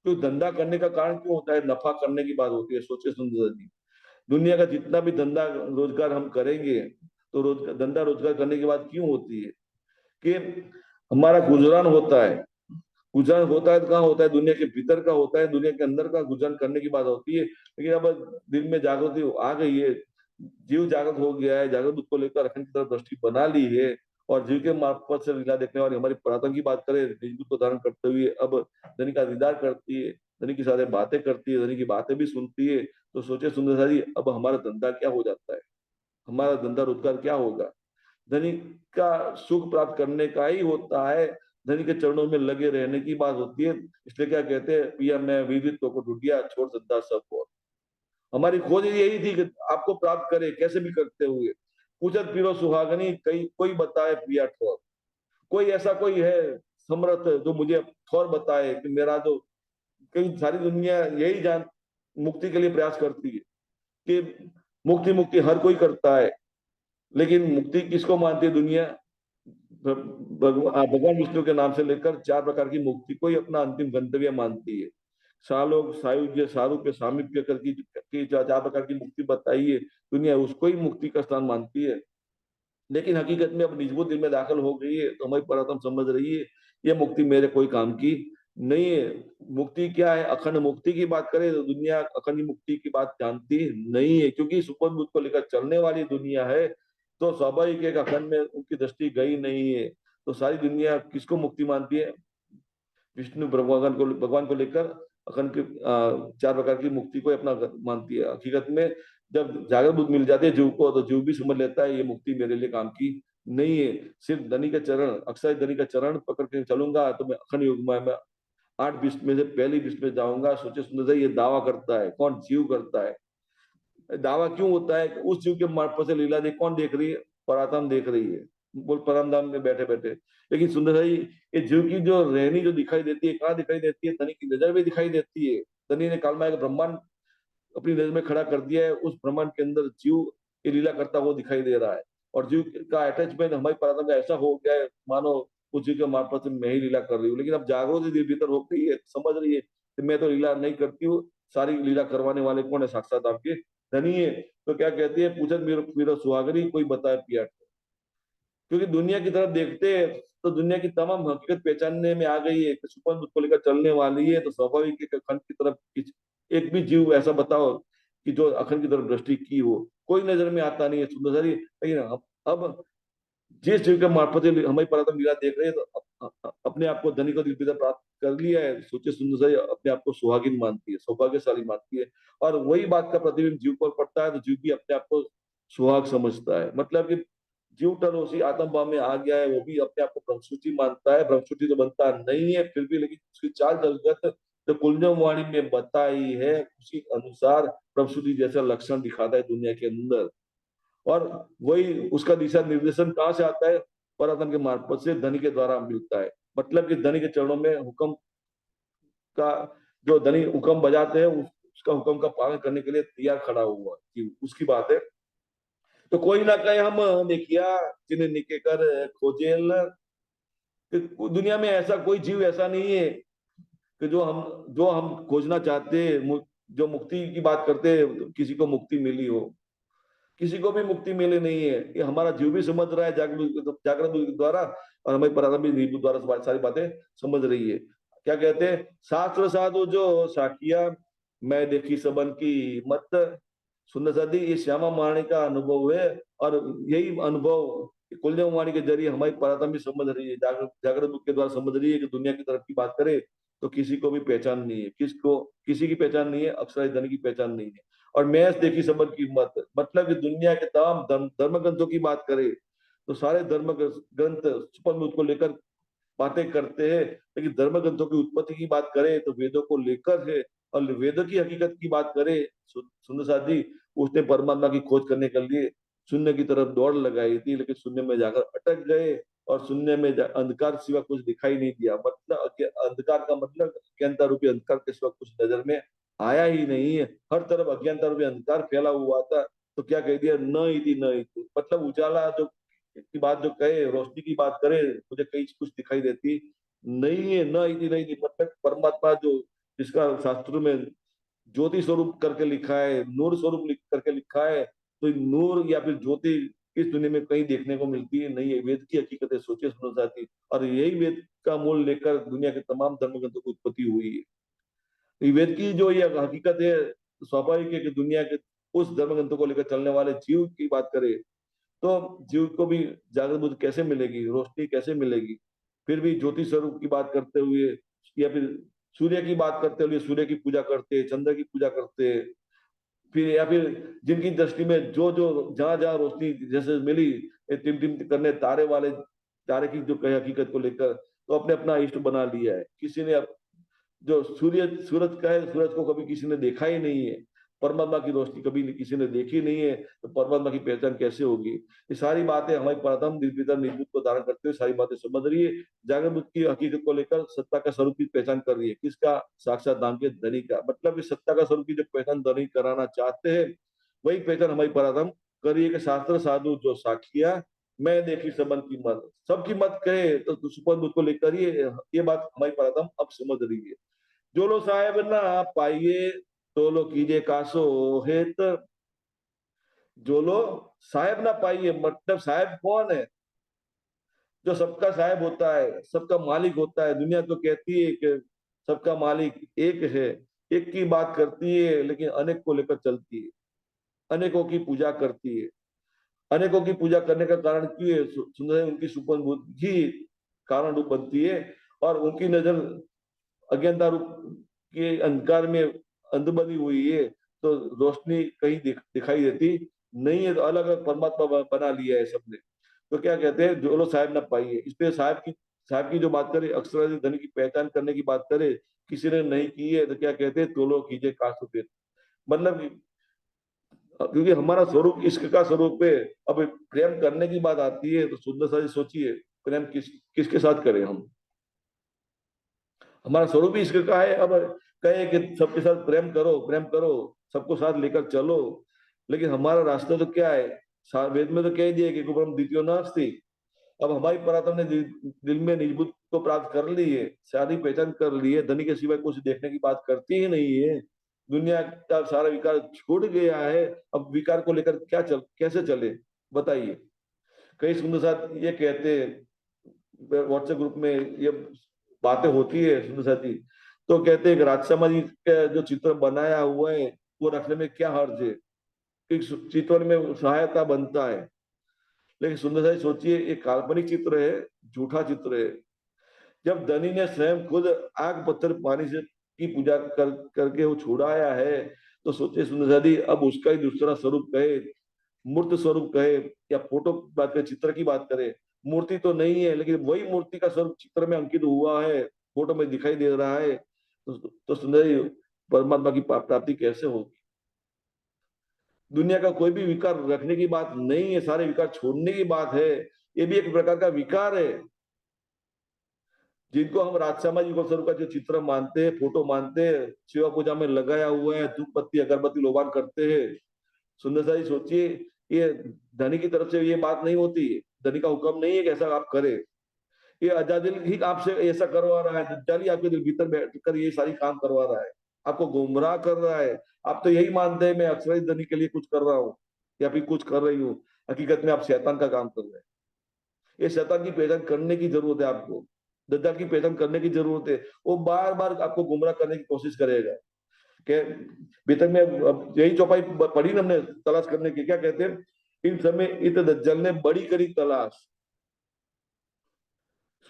तो धंधा करने का कारण क्यों होता है, नफा करने की बात होती है। सोचे सुंदर जी, दुनिया का जितना भी धंधा रोजगार हम करेंगे, तो धंधा रोजगार करने की बात क्यों होती है कि हमारा गुजरान होता है। गुजरान होता है तो कहाँ होता है, दुनिया के भीतर का होता है, दुनिया के अंदर का गुजरान करने की बात होती है। लेकिन अब दिल में जागृति आ गई है, जीव जागृत हो गया है, जागृत उसको लेकर अखंड की तरफ दृष्टि बना ली है, और जीव के मार्फत से लीला देखने वाली हमारी पुरातन की बात करें, हिंदू को धारण करते हुए अब धनी का दीदार करती है, धनी की सारे बातें करती है, धनी की बातें भी सुनती है। तो सोचे सुंदर सारी, अब हमारा धंधा क्या हो जाता है, हमारा धंधा रोजगार क्या होगा। धनी का सुख प्राप्त करने का ही होता है, धनी के चरणों में लगे रहने की बात होती है। इसलिए क्या कहते हैं, पिया मैं विविधता को ढूंढिया, छोड़ धंधा सब और। हमारी खोज यही थी कि आपको प्राप्त करे, कैसे भी करते हुए। पूछत फिरो सुहागनी, कई कोई बताए पिया ठोर। कोई ऐसा कोई है समर्थ जो मुझे ठोर बताए कि मेरा जो, कई सारी दुनिया यही जान मुक्ति के लिए प्रयास करती है कि मुक्ति मुक्ति हर कोई करता है, लेकिन मुक्ति किसको मानती है दुनिया, भगवान विष्णु के नाम से लेकर 4 प्रकार की मुक्ति को ही अपना अंतिम गंतव्य मानती है। सालोक सायुज्य सारूप्य सामीप्य कर की 4 प्रकार की मुक्ति बताई है, दुनिया उसको ही मुक्ति का स्थान मानती है। लेकिन हकीकत में अब निजबूत दिल में दाखिल हो गई है, तो हमारी परात्म समझ रही है ये मुक्ति मेरे कोई काम की नहीं है। मुक्ति क्या है, अखंड मुक्ति की बात करें तो दुनिया अखंड मुक्ति की बात जानती नहीं है, क्योंकि सुपर बुद्ध को लेकर चलने वाली दुनिया है। तो स्वाभाविक है अखंड में उनकी दृष्टि गई नहीं है। तो सारी दुनिया किसको मुक्ति मानती है, विष्णु भगवान को लेकर अखंड की 4 प्रकार की मुक्ति को अपना मानती है। हकीकत में जब जागृत बुद्ध मिल जाती है जीव को, तो जीव भी समझ लेता है ये मुक्ति मेरे लिए काम की नहीं है। सिर्फ धनी के चरण, अक्षय धनी का चरण पकड़ के चलूंगा तो मैं अखंड युग में 8 विश्व में से पहली विश्व में जाऊंगा। सोचे सुंदर ये दावा करता है, कौन, जीव करता है। दावा क्यों होता है, उस जीव के मार्ग से लीला देख कौन देख रही है, परात्म देख रही है, बोल परम धाम में बैठे बैठे। लेकिन सुंदर है ये जीव की जो रहनी जो दिखाई देती है, कहाँ दिखाई देती है, धनी की नजर में दिखाई देती है। धनी ने कालमाया ब्रह्मांड अपनी नजर में खड़ा कर दिया है, उस ब्रह्मांड के अंदर जीव ये लीला करता हुआ दिखाई दे रहा है। और जीव का अटैचमेंट हमारी परात्म का ऐसा हो गया है, मानो उस जीव के मार्फत से मैं ही लीला कर रही हूँ। लेकिन अब जागृति भीतर हो गई है, समझ रही है कि मैं तो लीला नहीं करती हूँ, सारी लीला करवाने वाले कौन है, साक्षात आपके धनी है। तो क्या कहती है, पूछत मेरा मेरा सुहागनी, कोई बताए पिया। क्योंकि दुनिया की तरफ देखते हैं तो दुनिया की तमाम हकीकत पहचानने में आ गई है कि सुपन उसको लेकर चलने वाली है। तो स्वाभाविक है कि अखंड की तरफ एक भी जीव ऐसा बताओ कि जो अखंड की तरफ दृष्टि की हो, कोई नजर में आता नहीं है। सुंदर सारी, लेकिन अब जिस जीव के मार्फत से हमारी परात्म लीला देख रहे हैं, तो अपने आप को धनी को दिव्यता प्राप्त कर लिया है। सोचे सुंदर सारी अपने आप को सुहागिन मानती है, सौभाग्यशाली मानती है। और वही बात का प्रतिबिंब जीव पर पड़ता है, तो जीव भी अपने आप को सुहाग समझता है। मतलब कि जीव टलोसी आत्म भाव में आ गया है, वो भी अपने आप को ब्रह्मसुचि मानता है। ब्रह्मसुचि तो बनता नहीं है फिर भी, लेकिन उसकी चाल जगत तो कुंजम वाणी में बताई है, उसी अनुसार ब्रह्मसुचि जैसा लक्षण दिखाता है दुनिया के अंदर। और वही उसका दिशा निर्देशन कहाँ से आता है, परातन के मार्फत से धनी के द्वारा मिलता है। मतलब कि धनी के चरणों में हुक्म का जो धनी हुक्म बजाते हैं उसका हुक्म का पालन करने के लिए तैयार खड़ा हुआ कि उसकी बात है। तो कोई ना कहे हम देखिया जिन्हें निके कर खोजेल, कि दुनिया में ऐसा कोई जीव ऐसा नहीं है कि जो हम खोजना चाहते हैं, जो मुक्ति की बात करते हैं, तो किसी को मुक्ति मिली हो। किसी को भी मुक्ति मिली नहीं है। ये हमारा जीव भी समझ रहा है जागृत बुद्धि द्वारा, और हमारी प्रारंभिक नींबू द्वारा सारी बातें समझ रही है। क्या कहते हैं, शास्त्र साधु जो साखिया, मैं देखी सबन की मत। सुंदर साथी, ये श्यामा माणी का अनुभव है, और यही अनुभव कुलदेव वाणी के जरिए हमारी प्रारंभ भी समझ रही है, जागृत बुद्धि के द्वारा समझ रही है कि दुनिया की तरफ की बात करे तो किसी को भी पहचान नहीं है, किसी की पहचान नहीं है, अक्षर धन की पहचान नहीं है। और मैच देखी सबक की मत, मतलब कि दुनिया के तमाम धर्म ग्रंथों की बात करें तो सारे धर्म ग्रंथ सुपरमुख को लेकर बातें करते हैं, लेकिन धर्म ग्रंथों की उत्पत्ति की बात करें तो वेदों को लेकर है। और वेदों की हकीकत की बात करें, सुंदर साथ जी, उसने परमात्मा की खोज करने के लिए शून्य की तरफ दौड़ लगाई थी, लेकिन शून्य में जाकर अटक गए, और शून्य में अंधकार सिवा कुछ दिखाई नहीं दिया। मतलब अंधकार का मतलब अज्ञानता रूपी अंधकार के सिवा कुछ नजर में आया ही नहीं है। हर तरफ अज्ञानता रूपी अंधकार फैला हुआ था। तो क्या कह दिया, न इति न इति, मतलब उजाला जो की बात जो कहे, रोशनी की बात करे, मुझे कहीं कुछ दिखाई देती नहीं है। न इति नहीं थी, मतलब परमात्मा जो जिसका शास्त्रों में ज्योति स्वरूप करके लिखा है, नूर स्वरूप करके लिखा है, तो नूर या फिर ज्योति इस दुनिया में कहीं देखने को मिलती है नहीं है। वेद की हकीकत है, सोचे सुनो साथी, और यही वेद का मूल लेकर दुनिया के तमाम धर्म ग्रंथों की उत्पत्ति हुई है। तो वेद की जो ये हकीकत है, स्वाभाविक है कि दुनिया के उस धर्म ग्रंथों को लेकर चलने वाले जीव की बात करें तो जीव को भी जागृत बुद्धि कैसे मिलेगी, रोशनी कैसे मिलेगी। फिर भी ज्योति स्वरूप की बात करते हुए, या फिर सूर्य की बात करते हुए सूर्य की पूजा करते, चंद्र की पूजा करते, फिर या फिर जिनकी दृष्टि में जो जो जहां जहां रोशनी जैसे मिली, टिम टिम करने तारे वाले, तारे की जो कहे हकीकत को लेकर तो अपने अपना इष्ट बना लिया है। किसी ने जो सूरज का है, सूरज को कभी किसी ने देखा ही नहीं है, परमात्मा की रोशनी कभी किसी ने देखी नहीं है, तो परमात्मा की पहचान कैसे होगी। ये सारी बातें हमारी प्रथम निर्विकार निजबुद्ध को धारण करते हुए सारी बातें समझ रही है। जागृत बुद्ध की हकीकत को लेकर सत्ता का स्वरूप की पहचान कर रही है, किसका, साक्षात धाम के धनी का। मतलब इस सत्ता का स्वरूप की जो पहचान धनी कराना चाहते हैं, वही पहचान हमारी प्रथम कर रही है कि शास्त्र साधु जो साखिया, मैं देखी सबन की मत, सबकी मत कहे तो सुपर बुद्ध को लेकर ये बात हमारी प्रथम अब समझ रही है। जो लो साहेब ना पाइए तो लो कीजिए कासो हेत। जो लो साहेब ना पाइए, मतलब साहेब कौन है, जो सबका साहेब होता है, सबका मालिक होता है। दुनिया तो कहती है कि सबका मालिक एक है, एक की बात करती है, लेकिन अनेक को लेकर चलती है, अनेकों की पूजा करती है। अनेकों की पूजा करने का कारण क्यों है, सुंदर है उनकी सुपन बुद्धि कारण रूप बनती है, और उनकी नजर अज्ञानता रूप के अंधकार में अंध बनी हुई है, तो रोशनी कहीं दिखाई देती नहीं है। तो अलग अलग परमात्मा बना लिया है सबने। तो क्या कहते हैं, जो लोग साहेब ना पाइए, इसलिए साहब की जो बात करें, अक्षर धन की पहचान करने की बात करें, किसी ने नहीं की है, तो क्या कहते हैं, तो लोग कीजिए काश। मतलब क्योंकि हमारा स्वरूप इश्क का स्वरूप है। अब प्रेम करने की बात आती है तो सुंदर सा सोचिए, प्रेम किसके साथ करें हम। हमारा स्वरूप ही इश्क का है। अब कहे कि सबके साथ प्रेम करो, सबको साथ लेकर चलो, लेकिन हमारा रास्ता तो क्या है, वेद में तो कह दिया कि कुपरम द्वितीय नास्ति। अब हमारी परात्म ने दिल में निजबुद्ध को प्राप्त कर ली है, शादी पहचान कर ली है, धनी के सिवाय कुछ देखने की बात करती ही नहीं है। दुनिया का सारा विकार छूट गया है। अब विकार को लेकर कैसे चले, बताइए। कई सुंदर साथ ये कहते हैं, व्हाट्सएप ग्रुप में ये बातें होती है सुंदर साथी, तो कहते हैं कि राजशर्मा जी का जो चित्र बनाया हुआ है वो रखने में क्या हर्ज है, एक चित्र में सहायता बनता है। लेकिन सुंदर साथी सोचिए, एक काल्पनिक चित्र है, झूठा चित्र है। जब धनी ने स्वयं खुद आग पत्थर पानी से की पूजा करके वो छुड़ाया है, तो सोचिए सुंदर साथी, अब उसका ही दूसरा स्वरूप कहे, मूर्त स्वरूप कहे, या फोटो की बात करें, चित्र की बात करें, मूर्ति तो नहीं है लेकिन वही मूर्ति का स्वरूप चित्र में अंकित हुआ है, फोटो में दिखाई दे रहा है, तो सुंदर परमात्मा की प्राप्ति कैसे होगी। दुनिया का कोई भी विकार रखने की बात नहीं है, सारे विकार छोड़ने की बात है। ये भी एक प्रकार का विकार है। जिनको हम राजश्यामा जी को स्वरूप का जो चित्र मानते हैं, फोटो मानते हैं, शिव पूजा में लगाया हुआ है, धूप बत्ती अगरबत्ती लोबान करते हैं। सुंदर सा जी सोचिए, ये धनी की तरफ से ये बात नहीं होती, धनी का हुक्म नहीं है कि ऐसा आप करें। ये अजादिल ही आपसे ऐसा करवा रहा है, दज्जाल ही आपके दिल भीतर बैठ कर ये सारी काम करवा रहा है, आपको गुमराह कर रहा है। आप तो यही मानते हैं मैं अक्सर धनी के लिए कुछ कर रहा हूँ या फिर कुछ कर रही हूँ, हकीकत में आप शैतान का काम कर रहे हैं। ये शैतान की पहचान करने की जरूरत है आपको, दज्जाल की पहचान करने की जरूरत है। वो बार बार आपको गुमराह करने की कोशिश करेगा। के भीतर में यही चौपाई पढ़ी ना हमने तलाश करने की, क्या कहते हैं, इन समय इत दज्जल ने बड़ी करी तलाश।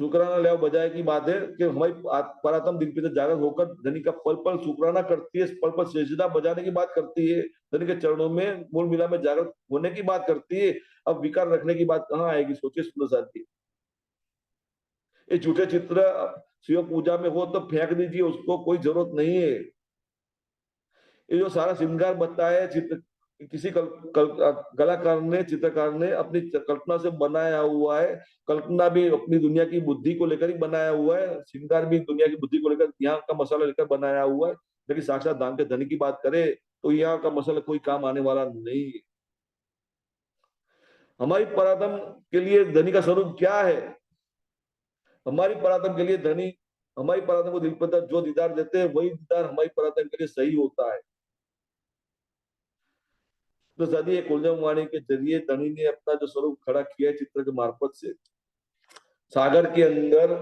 शुक्राना ले बजाय की बात है कि हमारी परात्म दिन पे जागृत होकर धनी का पल पल शुक्राना करती है, पल पल सेजदा बजाने की बात करती है, धनी के चरणों में मूल मिला में जागृत होने की बात करती है। अब विकार रखने की बात कहाँ आएगी, सोचिए सुंदर साथी। ये झूठे चित्र शिव पूजा में हो तो फेंक दीजिए, उसको कोई जरूरत नहीं है। ये जो सारा श्रृंगार बताया चित्र किसी कलाकार ने, चित्रकार ने अपनी कल्पना से बनाया हुआ है। कल्पना भी अपनी दुनिया की बुद्धि को लेकर ही बनाया हुआ है, श्रृंगार भी दुनिया की बुद्धि को लेकर, यहाँ का मसाला लेकर बनाया हुआ है। लेकिन साक्षात दाम के धनी की बात करें तो यहाँ का मसाला कोई काम आने वाला नहीं है। हमारी पराधम के लिए धनी का स्वरूप क्या है? हमारी पराधम के लिए धनी, हमारी पराधम को दिल पर जो दीदार देते हैं वही दीदार हमारी पराधम के लिए सही होता है। तो सदी एक उलझन वाणी के जरिए धनी ने अपना जो स्वरूप खड़ा किया है चित्र के मार्फत से, सागर के अंदर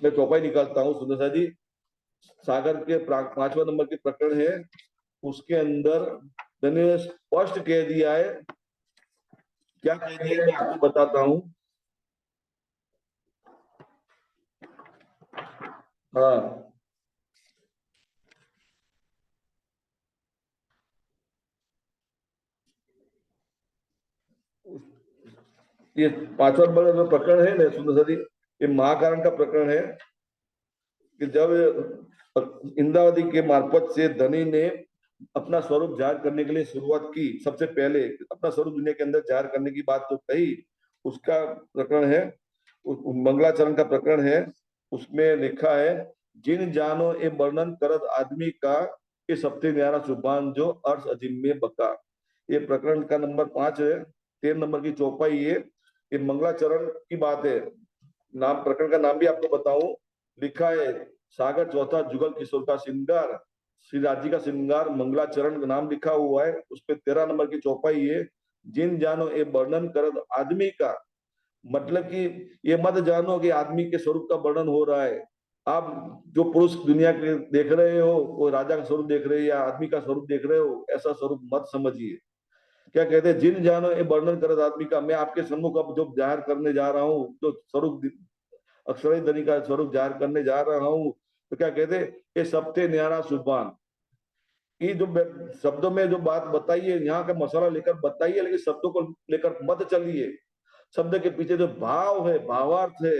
मैं चौपाई निकालता हूँ सुंदर सा जी। सागर के 5वां नंबर के प्रकरण है, उसके अंदर धनी ने स्पष्ट कह दिया है। क्या कह दिया है मैं आपको बताता हूँ। हाँ, ये 5वां नंबर का जो प्रकरण है ना सुंदर सा जी, ये महाकारण का प्रकरण है कि जब इंद्रावती के मार्फत से धनी ने अपना स्वरूप जाहिर करने के लिए शुरुआत की, सबसे पहले अपना स्वरूप दुनिया के अंदर जाहिर करने की बात तो कही, उसका प्रकरण है, मंगलाचरण का प्रकरण है। उसमें लिखा है, जिन जानो ए वर्णन करत आदमी का, ये सबसे न्यारा सुबान जो अर्थ अजीम में बका। ये प्रकरण का नंबर 5 है, 13 नंबर की चौपाई ये मंगलाचरण की बात है। नाम प्रकरण का नाम भी आपको बताऊं, लिखा है, सागर चौथा जुगल किशोर का श्रृंगार, श्री राजी का श्रृंगार मंगलाचरण का नाम लिखा हुआ है। उस पे 13 नंबर की चौपाई है, जिन जानो ये वर्णन कर आदमी का, मतलब कि ये मत जानो कि आदमी के स्वरूप का वर्णन हो रहा है। आप जो पुरुष दुनिया के देख रहे हो वो राजा का स्वरूप देख रहे हो या आदमी का स्वरूप देख रहे हो, ऐसा स्वरूप मत समझिए। क्या कहते हैं, जिन जानो ये वर्णन कर आदमी का, मैं आपके सम्मुख अब जो जाहिर करने जा रहा हूँ, जो स्वरूप अक्षर धनी का स्वरूप जाहिर करने जा रहा हूँ, तो क्या कहते हैं, ये सबसे न्यारा सुबान। ये जो शब्दों में जो बात बताइए, यहाँ का मसाला लेकर बताइए, लेकिन शब्दों को लेकर मत चलिए। शब्द के पीछे जो भाव है, भावार्थ है,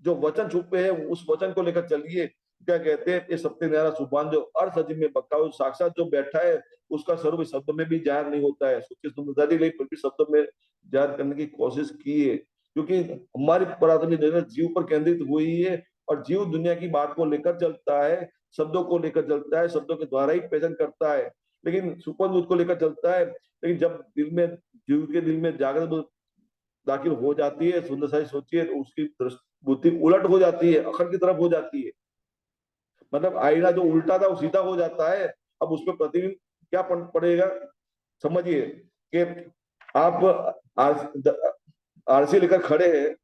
जो वचन छुपे हैं, उस वचन को लेकर चलिए। क्या कहते हैं, ये सबसे न्यारा सुबान जो अर्थ अजीम में बका हो, साक्षात जो बैठा है उसका स्वरूप शब्द में भी जाहिर नहीं होता है। सोचिए समझदारी नहीं, फिर भी शब्दों में जाहिर करने की कोशिश की है, क्योंकि हमारी पुरातनी नजर जीव पर केंद्रित हुई है और जीव दुनिया की बात को लेकर चलता है, शब्दों को लेकर चलता है, शब्दों के द्वारा ही पहचान करता है, लेकिन सुपर को लेकर चलता है। लेकिन जब दिल में, जीव के दिल में जागृत दाखिल हो जाती है, सुंदर साई सोचिए, तो उसकी बुद्धि उलट हो जाती है, अखंड की तरफ हो जाती है। मतलब आईना जो उल्टा था वो सीधा हो जाता है। अब उसमें प्रतिबिंब क्या पड़ेगा, समझिए कि आप आरसी लेकर खड़े हैं,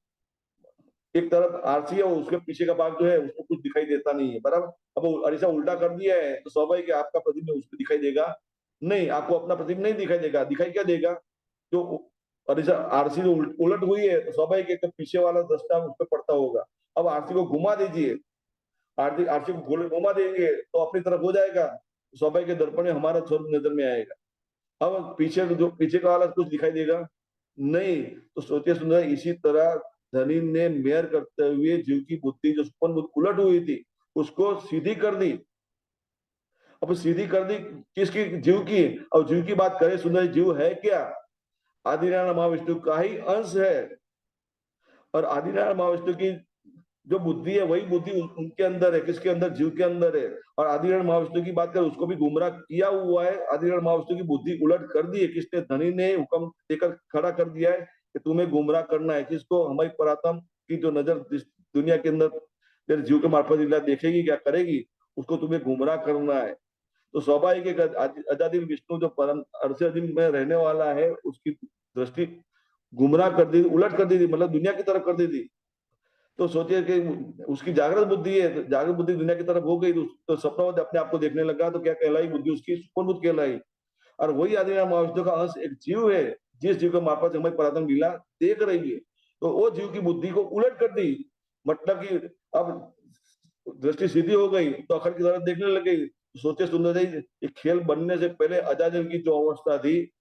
एक तरफ आरसी है और उसके पीछे का भाग जो है उसको कुछ दिखाई देता नहीं है, बराबर। अब अरीसा उल्टा कर दिया है तो स्वाभाविक है आपका प्रतिबिंब उसको दिखाई देगा नहीं, आपको अपना प्रतिबिंब नहीं दिखाई देगा। दिखाई क्या देगा, जो अरीसा आरसी जो उलट हुई है तो स्वाभाविक है कि पीछे वाला दृष्टा उस पर पड़ता होगा। अब आरसी को घुमा दीजिए, आरसी आरसी को घुमा देंगे तो अपनी तरफ हो जाएगा, स्वाभाविक है दर्पण में हमारा स्वरूप नजर में आएगा। अब पीछे जो पीछे का वाला कुछ दिखाई देगा नहीं। तो सोचिए सुंदर, इसी तरह धनी ने मेयर करते हुए जीव की बुद्धि जो उलट हुई थी उसको सीधी कर दी। अब सीधी कर दी किसकी, जीव की। और जीव की बात करें सुंदर, जीव है क्या, आदिनारायण महाविष्णु का ही अंश है। और आदिनारायण महाविष्णु की जो बुद्धि है वही बुद्धि उनके अंदर है, किसके अंदर? जीव के अंदर है। और आदिनारायण महाविष्णु की बात करें, उसको भी गुमराह किया हुआ है। आदिनारायण महाविष्णु की बुद्धि उलट कर दी है किसने? धनी ने हुक्म देकर खड़ा कर दिया है कि तुम्हें गुमराह करना है। किसको? हमारी परात्म की जो नजर दुनिया के अंदर तेरे जीव के मार्फत लीला देखेगी, क्या करेगी, उसको तुम्हें गुमराह करना है। तो स्वाभाविक है कि अजादिल विष्णु जो परम अरसे अजीम में रहने वाला है, उसकी दृष्टि गुमराह कर दी, उलट कर दी थी, मतलब दुनिया की तरफ कर दी थी। तो सोचिए कि उसकी जागृत बुद्धि है, तो जागृत बुद्धि दुनिया की तरफ हो गई, तो सपनों में अपने आप को देखने लगा, तो क्या कहलाई? बुद्धि उसकी सुपर बुद्धि कहलाई। और वही आदिनारायण महाविष्णु का अंश एक जीव है, जिस जीव के मार्फत हमारी परात्म लीला देख रही है। तो वो जीव की बुद्धि को उलट कर दी, मतलब कि अब दृष्टि सीधी हो गई तो अखंड की तरफ देखने लग गई। सोचे सुंदर जी, ये खेल बनने से पहले अजाजल की जो अवस्था थी,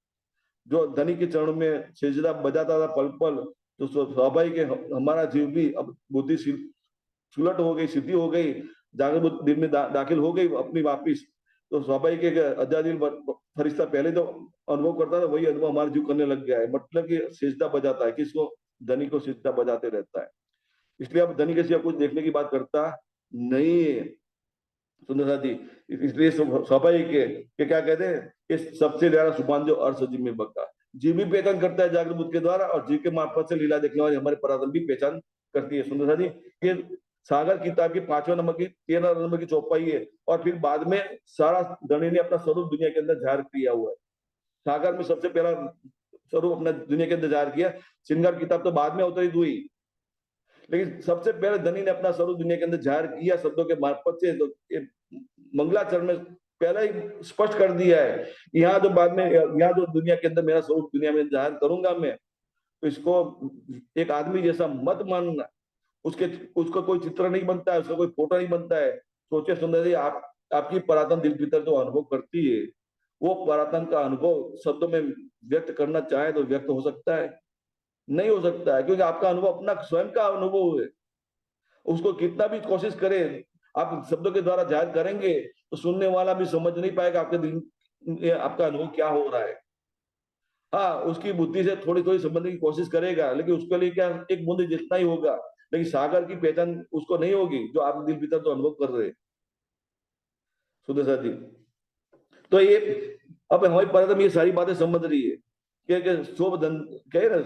जो धनी के चरण में सिजदा बजाता था पल पल, तो स्वाभाविक है हमारा जीव भी अब बुद्धि सुलट हो गई, सिद्धि हो गई, जागृत बुद्धि में दाखिल हो गई अपनी वापिस। तो स्वाभाविक है कि अजादिल फरिश्ता पहले जो अनुभव करता था, वही अनुभव हमारा जीव करने लग गया है, मतलब कि सिजदा बजाता है। किसको? धनी को सिजदा बजाते रहता है। इसलिए अब धनी के सिवा कुछ देखने की बात करता नहीं है सुंदरता जी। इसलिए स्वाभाविक है कि क्या कहते हैं कि सबसे ज्यादा सुभान जो अर्श जीव में बका, जीव भी पहचान करता है जागृत बुद्ध के द्वारा, और जीव के मार्फत से लीला देखने वाली हमारे परात्म भी पहचान करती है सुंदरता जी। ये सागर किताब की 5वें नंबर की 13 नंबर की चौपाई है। और फिर बाद में सारा धनी ने अपना स्वरूप दुनिया के अंदर जाहिर किया हुआ है। सागर में सबसे पहला स्वरूप अपना दुनिया के अंदर जाहिर किया। श्रृंगार किताब तो बाद में अवतरित हुई, लेकिन सबसे पहले धनी ने अपना स्वरूप दुनिया के अंदर जाहिर किया शब्दों के मार्फत से। तो ये मंगलाचरण में पहले ही स्पष्ट कर दिया है। यहाँ जो बाद में, यहाँ जो दुनिया के अंदर मेरा स्वरूप दुनिया में जाहिर करूंगा मैं, तो इसको एक आदमी जैसा मत मानना। उसके उसका कोई चित्र नहीं बनता है, उसका कोई फोटो नहीं बनता है। सोचे सुंदर जी, आपकी परातन दिल भीतर जो अनुभव करती है, वो परातन का अनुभव शब्दों में व्यक्त करना चाहे तो व्यक्त हो सकता है? नहीं हो सकता है, क्योंकि आपका अनुभव अपना स्वयं का अनुभव है। उसको कितना भी कोशिश करें, आप शब्दों के द्वारा जाहिर करेंगे, तो सुनने वाला भी समझ नहीं पाएगा आपके दिल, आपका अनुभव क्या हो रहा है। हाँ, उसकी बुद्धि से थोड़ी थोड़ी समझने की कोशिश करेगा, लेकिन उसके लिए क्या, एक बूंद जितना ही होगा। लेकिन सागर की पहचान उसको नहीं होगी जो आप दिल भीतर जो अनुभव कर रहे हैं सुदेशा जी। तो ये अब हमारी परतम ये सारी बातें समझ रही है कि शोभ कहे ना,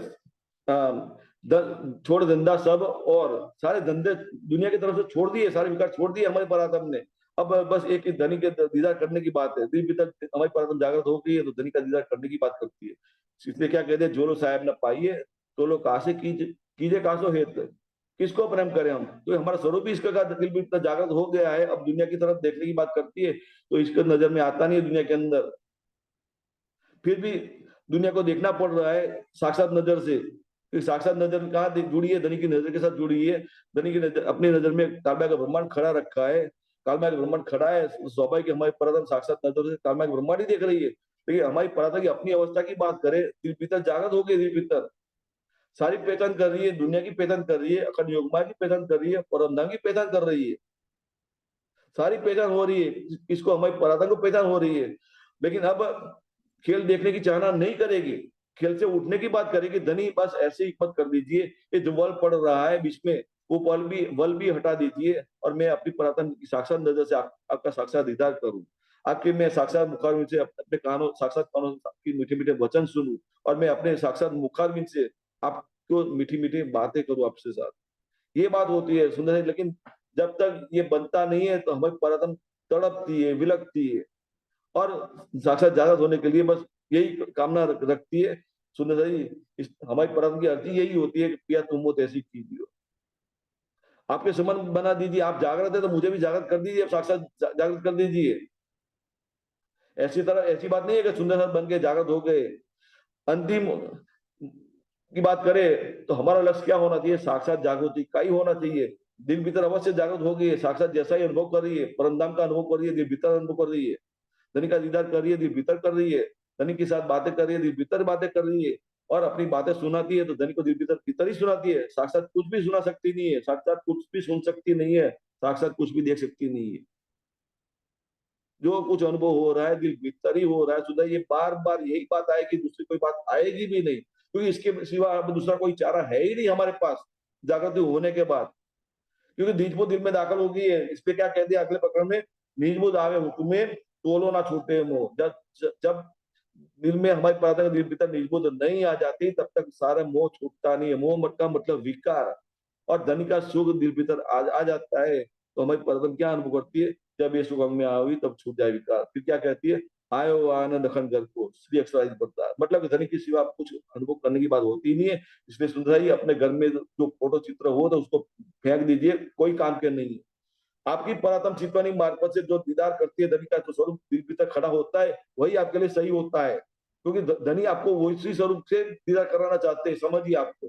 छोड़ धंधा सब, और सारे धंधे दुनिया की तरफ से छोड़ दिए, सारे विकार छोड़ दिए हमारे परातम ने। अब बस एक ही धनी के दीदार करने की बात है। दिन भीतर हमारी परातम जागृत हो गई है, तो धनी का दीदार करने की बात करती है। इसलिए क्या कहते हैं, जो लो साहेब न पाइए, तो लो कहा से कीजिए कहा सो हेत। किसको प्रेम करें हम? तो हमारा स्वरूप ही इसका दिल भी इतना जागृत हो गया है, अब दुनिया की तरफ देखने की बात करती है, तो इसके नजर में आता नहीं है दुनिया के अंदर। फिर भी दुनिया को देखना पड़ रहा है साक्षात नजर से। फिर साक्षात नजर कहाँ जुड़ी है? धनी की नजर के साथ जुड़ी है। धनी की नजर, अपनी नजर में कालमाया का ब्रह्मांड खड़ा रखा है। कालमाया का ब्रह्मांड खड़ा है, स्वाभाविक हमारी परातम साक्षात नजर से कालमाया का ब्रह्मांड ही देख रही है। लेकिन हमारी परातम की अपनी अवस्था की बात करें, दिल भीतर जागृत हो गई, दिल भीतर सारी पहचान कर रही है, दुनिया की पहचान कर रही है, अखंड योगमाया की पहचान कर रही है, परमधाम की पहचान कर रही है। सारी पहचान हो रही है, इसको हमारी परातन को पहचान हो रही है। लेकिन अब खेल देखने की चाहना नहीं करेगी, खेल से उठने की बात करेगी। धनी बस ऐसे ही मत कर दीजिए, ये जो वल पड़ रहा है बीच में, वो वल भी हटा दीजिए, और मैं अपनी पुरातन की साक्षात नजर से आपका साक्षात दीदार करूं। आपके मैं साक्षात मुखारविंद से अपने कानों, साक्षात कानों की मीठे मीठे वचन सुनूं, और मैं अपने साक्षात मुखारविंद से आपको मीठी मीठी बातें करूं आपसे साथ। ये बात होती है सुंदर है। लेकिन जब तक ये बनता नहीं है, तो हमारी परातन तड़पती है, विलकती है, और साक्षात जागृत होने के लिए बस यही कामना रखती है सुंदर जी। हमारी परम की अर्जी यही होती है कि पिया तुम हो तैसी कीजिए। आपके संबंध बना दीजिए, आप जागृत है तो मुझे भी जागृत कर दीजिए, साक्षात जागृत कर दीजिए। ऐसी तरह ऐसी बात नहीं है कि सुंदर बन के जागृत हो गए। अंतिम की बात करें तो हमारा लक्ष्य क्या होना चाहिए? साक्षात जागृति का ही होना चाहिए। दिल भीतर अवश्य जागृत हो गई है, साक्षात जैसा ही अनुभव कर रही है, परमधाम का अनुभव कर रही है, दिल भीतर अनुभव कर रही है। धनी का दीदार कर रही है, दिल भीतर कर रही है। धनी के साथ बातें कर रही है, दिल भीतर बातें कर रही है। और अपनी बातें सुनाती है, तो धनी को दिल भीतर ही सुनाती है। साक्षात कुछ भी सुना सकती नहीं है, साक्षात कुछ भी सुन सकती नहीं है, साक्षात कुछ भी देख सकती नहीं है। जो कुछ अनुभव हो रहा है दिल भीतर ही हो रहा है। सुधा, ये बार बार यही बात आएगी, दूसरी कोई बात आएगी भी नहीं, क्योंकि इसके सिवा अब दूसरा कोई चारा है ही नहीं हमारे पास जागृति होने के बाद। क्योंकि नीजबो दिल में दाखिल हो गई है। इस पे क्या कह दिया अगले प्रकरण में, नीजबो आवे हुक्मे तोलो ना छूटे मोह। जब दिल में हमारे प्रार्थना के दिल भीतर नीजबो नहीं आ जाती, तब तक सारा मोह छूटता नहीं है। मोह का मतलब विकार, और धन का सुख दिल भीतर आ जाता है, तो हमारी प्रार्थना क्या अनुभव करती है, जब ये सुख में आओगी तब छूट जाए विकार। फिर क्या कहती है, आयो आनंद अखंड घर को, श्री अक्षराधिक पड़ता है। मतलब धन की सिवा कुछ अनुभव करने की बात होती नहीं है। इसलिए सुंदर ही अपने घर में जो फोटो चित्र हो तो उसको फेंक दीजिए, कोई काम के नहीं है। आपकी परातम चितवनी मार्फत से जो दीदार करती है धनी का जो स्वरूप दिल भीतर खड़ा होता है, वही आपके लिए सही होता है, क्योंकि धनी आपको उसी स्वरूप से दीदार कराना चाहते हैं, समझिए आपको।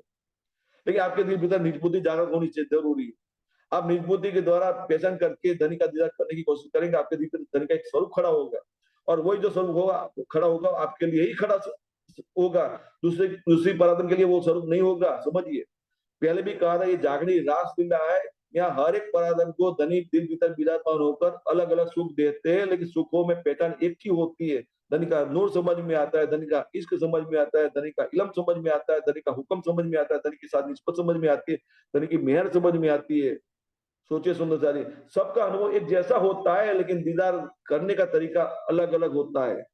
लेकिन आपके दिल भीतर निज बुद्धि जागृत होनी चाहिए, जरूरी है। आप निज बुद्धि के द्वारा पहचान करके धनी का दीदार करने की कोशिश करेंगे, आपके दिल भीतर धनी का एक स्वरूप खड़ा होगा, और वही जो स्वरूप होगा खड़ा होगा आपके लिए ही खड़ा होगा, दूसरी परातम के लिए वो स्वरूप नहीं होगा, समझिए। पहले भी कहा था, ये जागनी रास लीला है। यहाँ हर एक पराधन को धनी दिल भीतर विराजमान होकर अलग अलग सुख देते हैं, लेकिन सुखों में पहचान एक ही होती है। धनी का नूर समझ में आता है, धनी का इश्क समझ में आता है, धनी का इलम समझ में आता है, धनी का हुक्म समझ में आता है, धनी के साथ निस्बत समझ में आती है, धनी की मेहर समझ में आती है। सोचिए सुंदरचारी, सबका अनुभव एक जैसा होता है, लेकिन दीदार करने का तरीका अलग अलग होता है।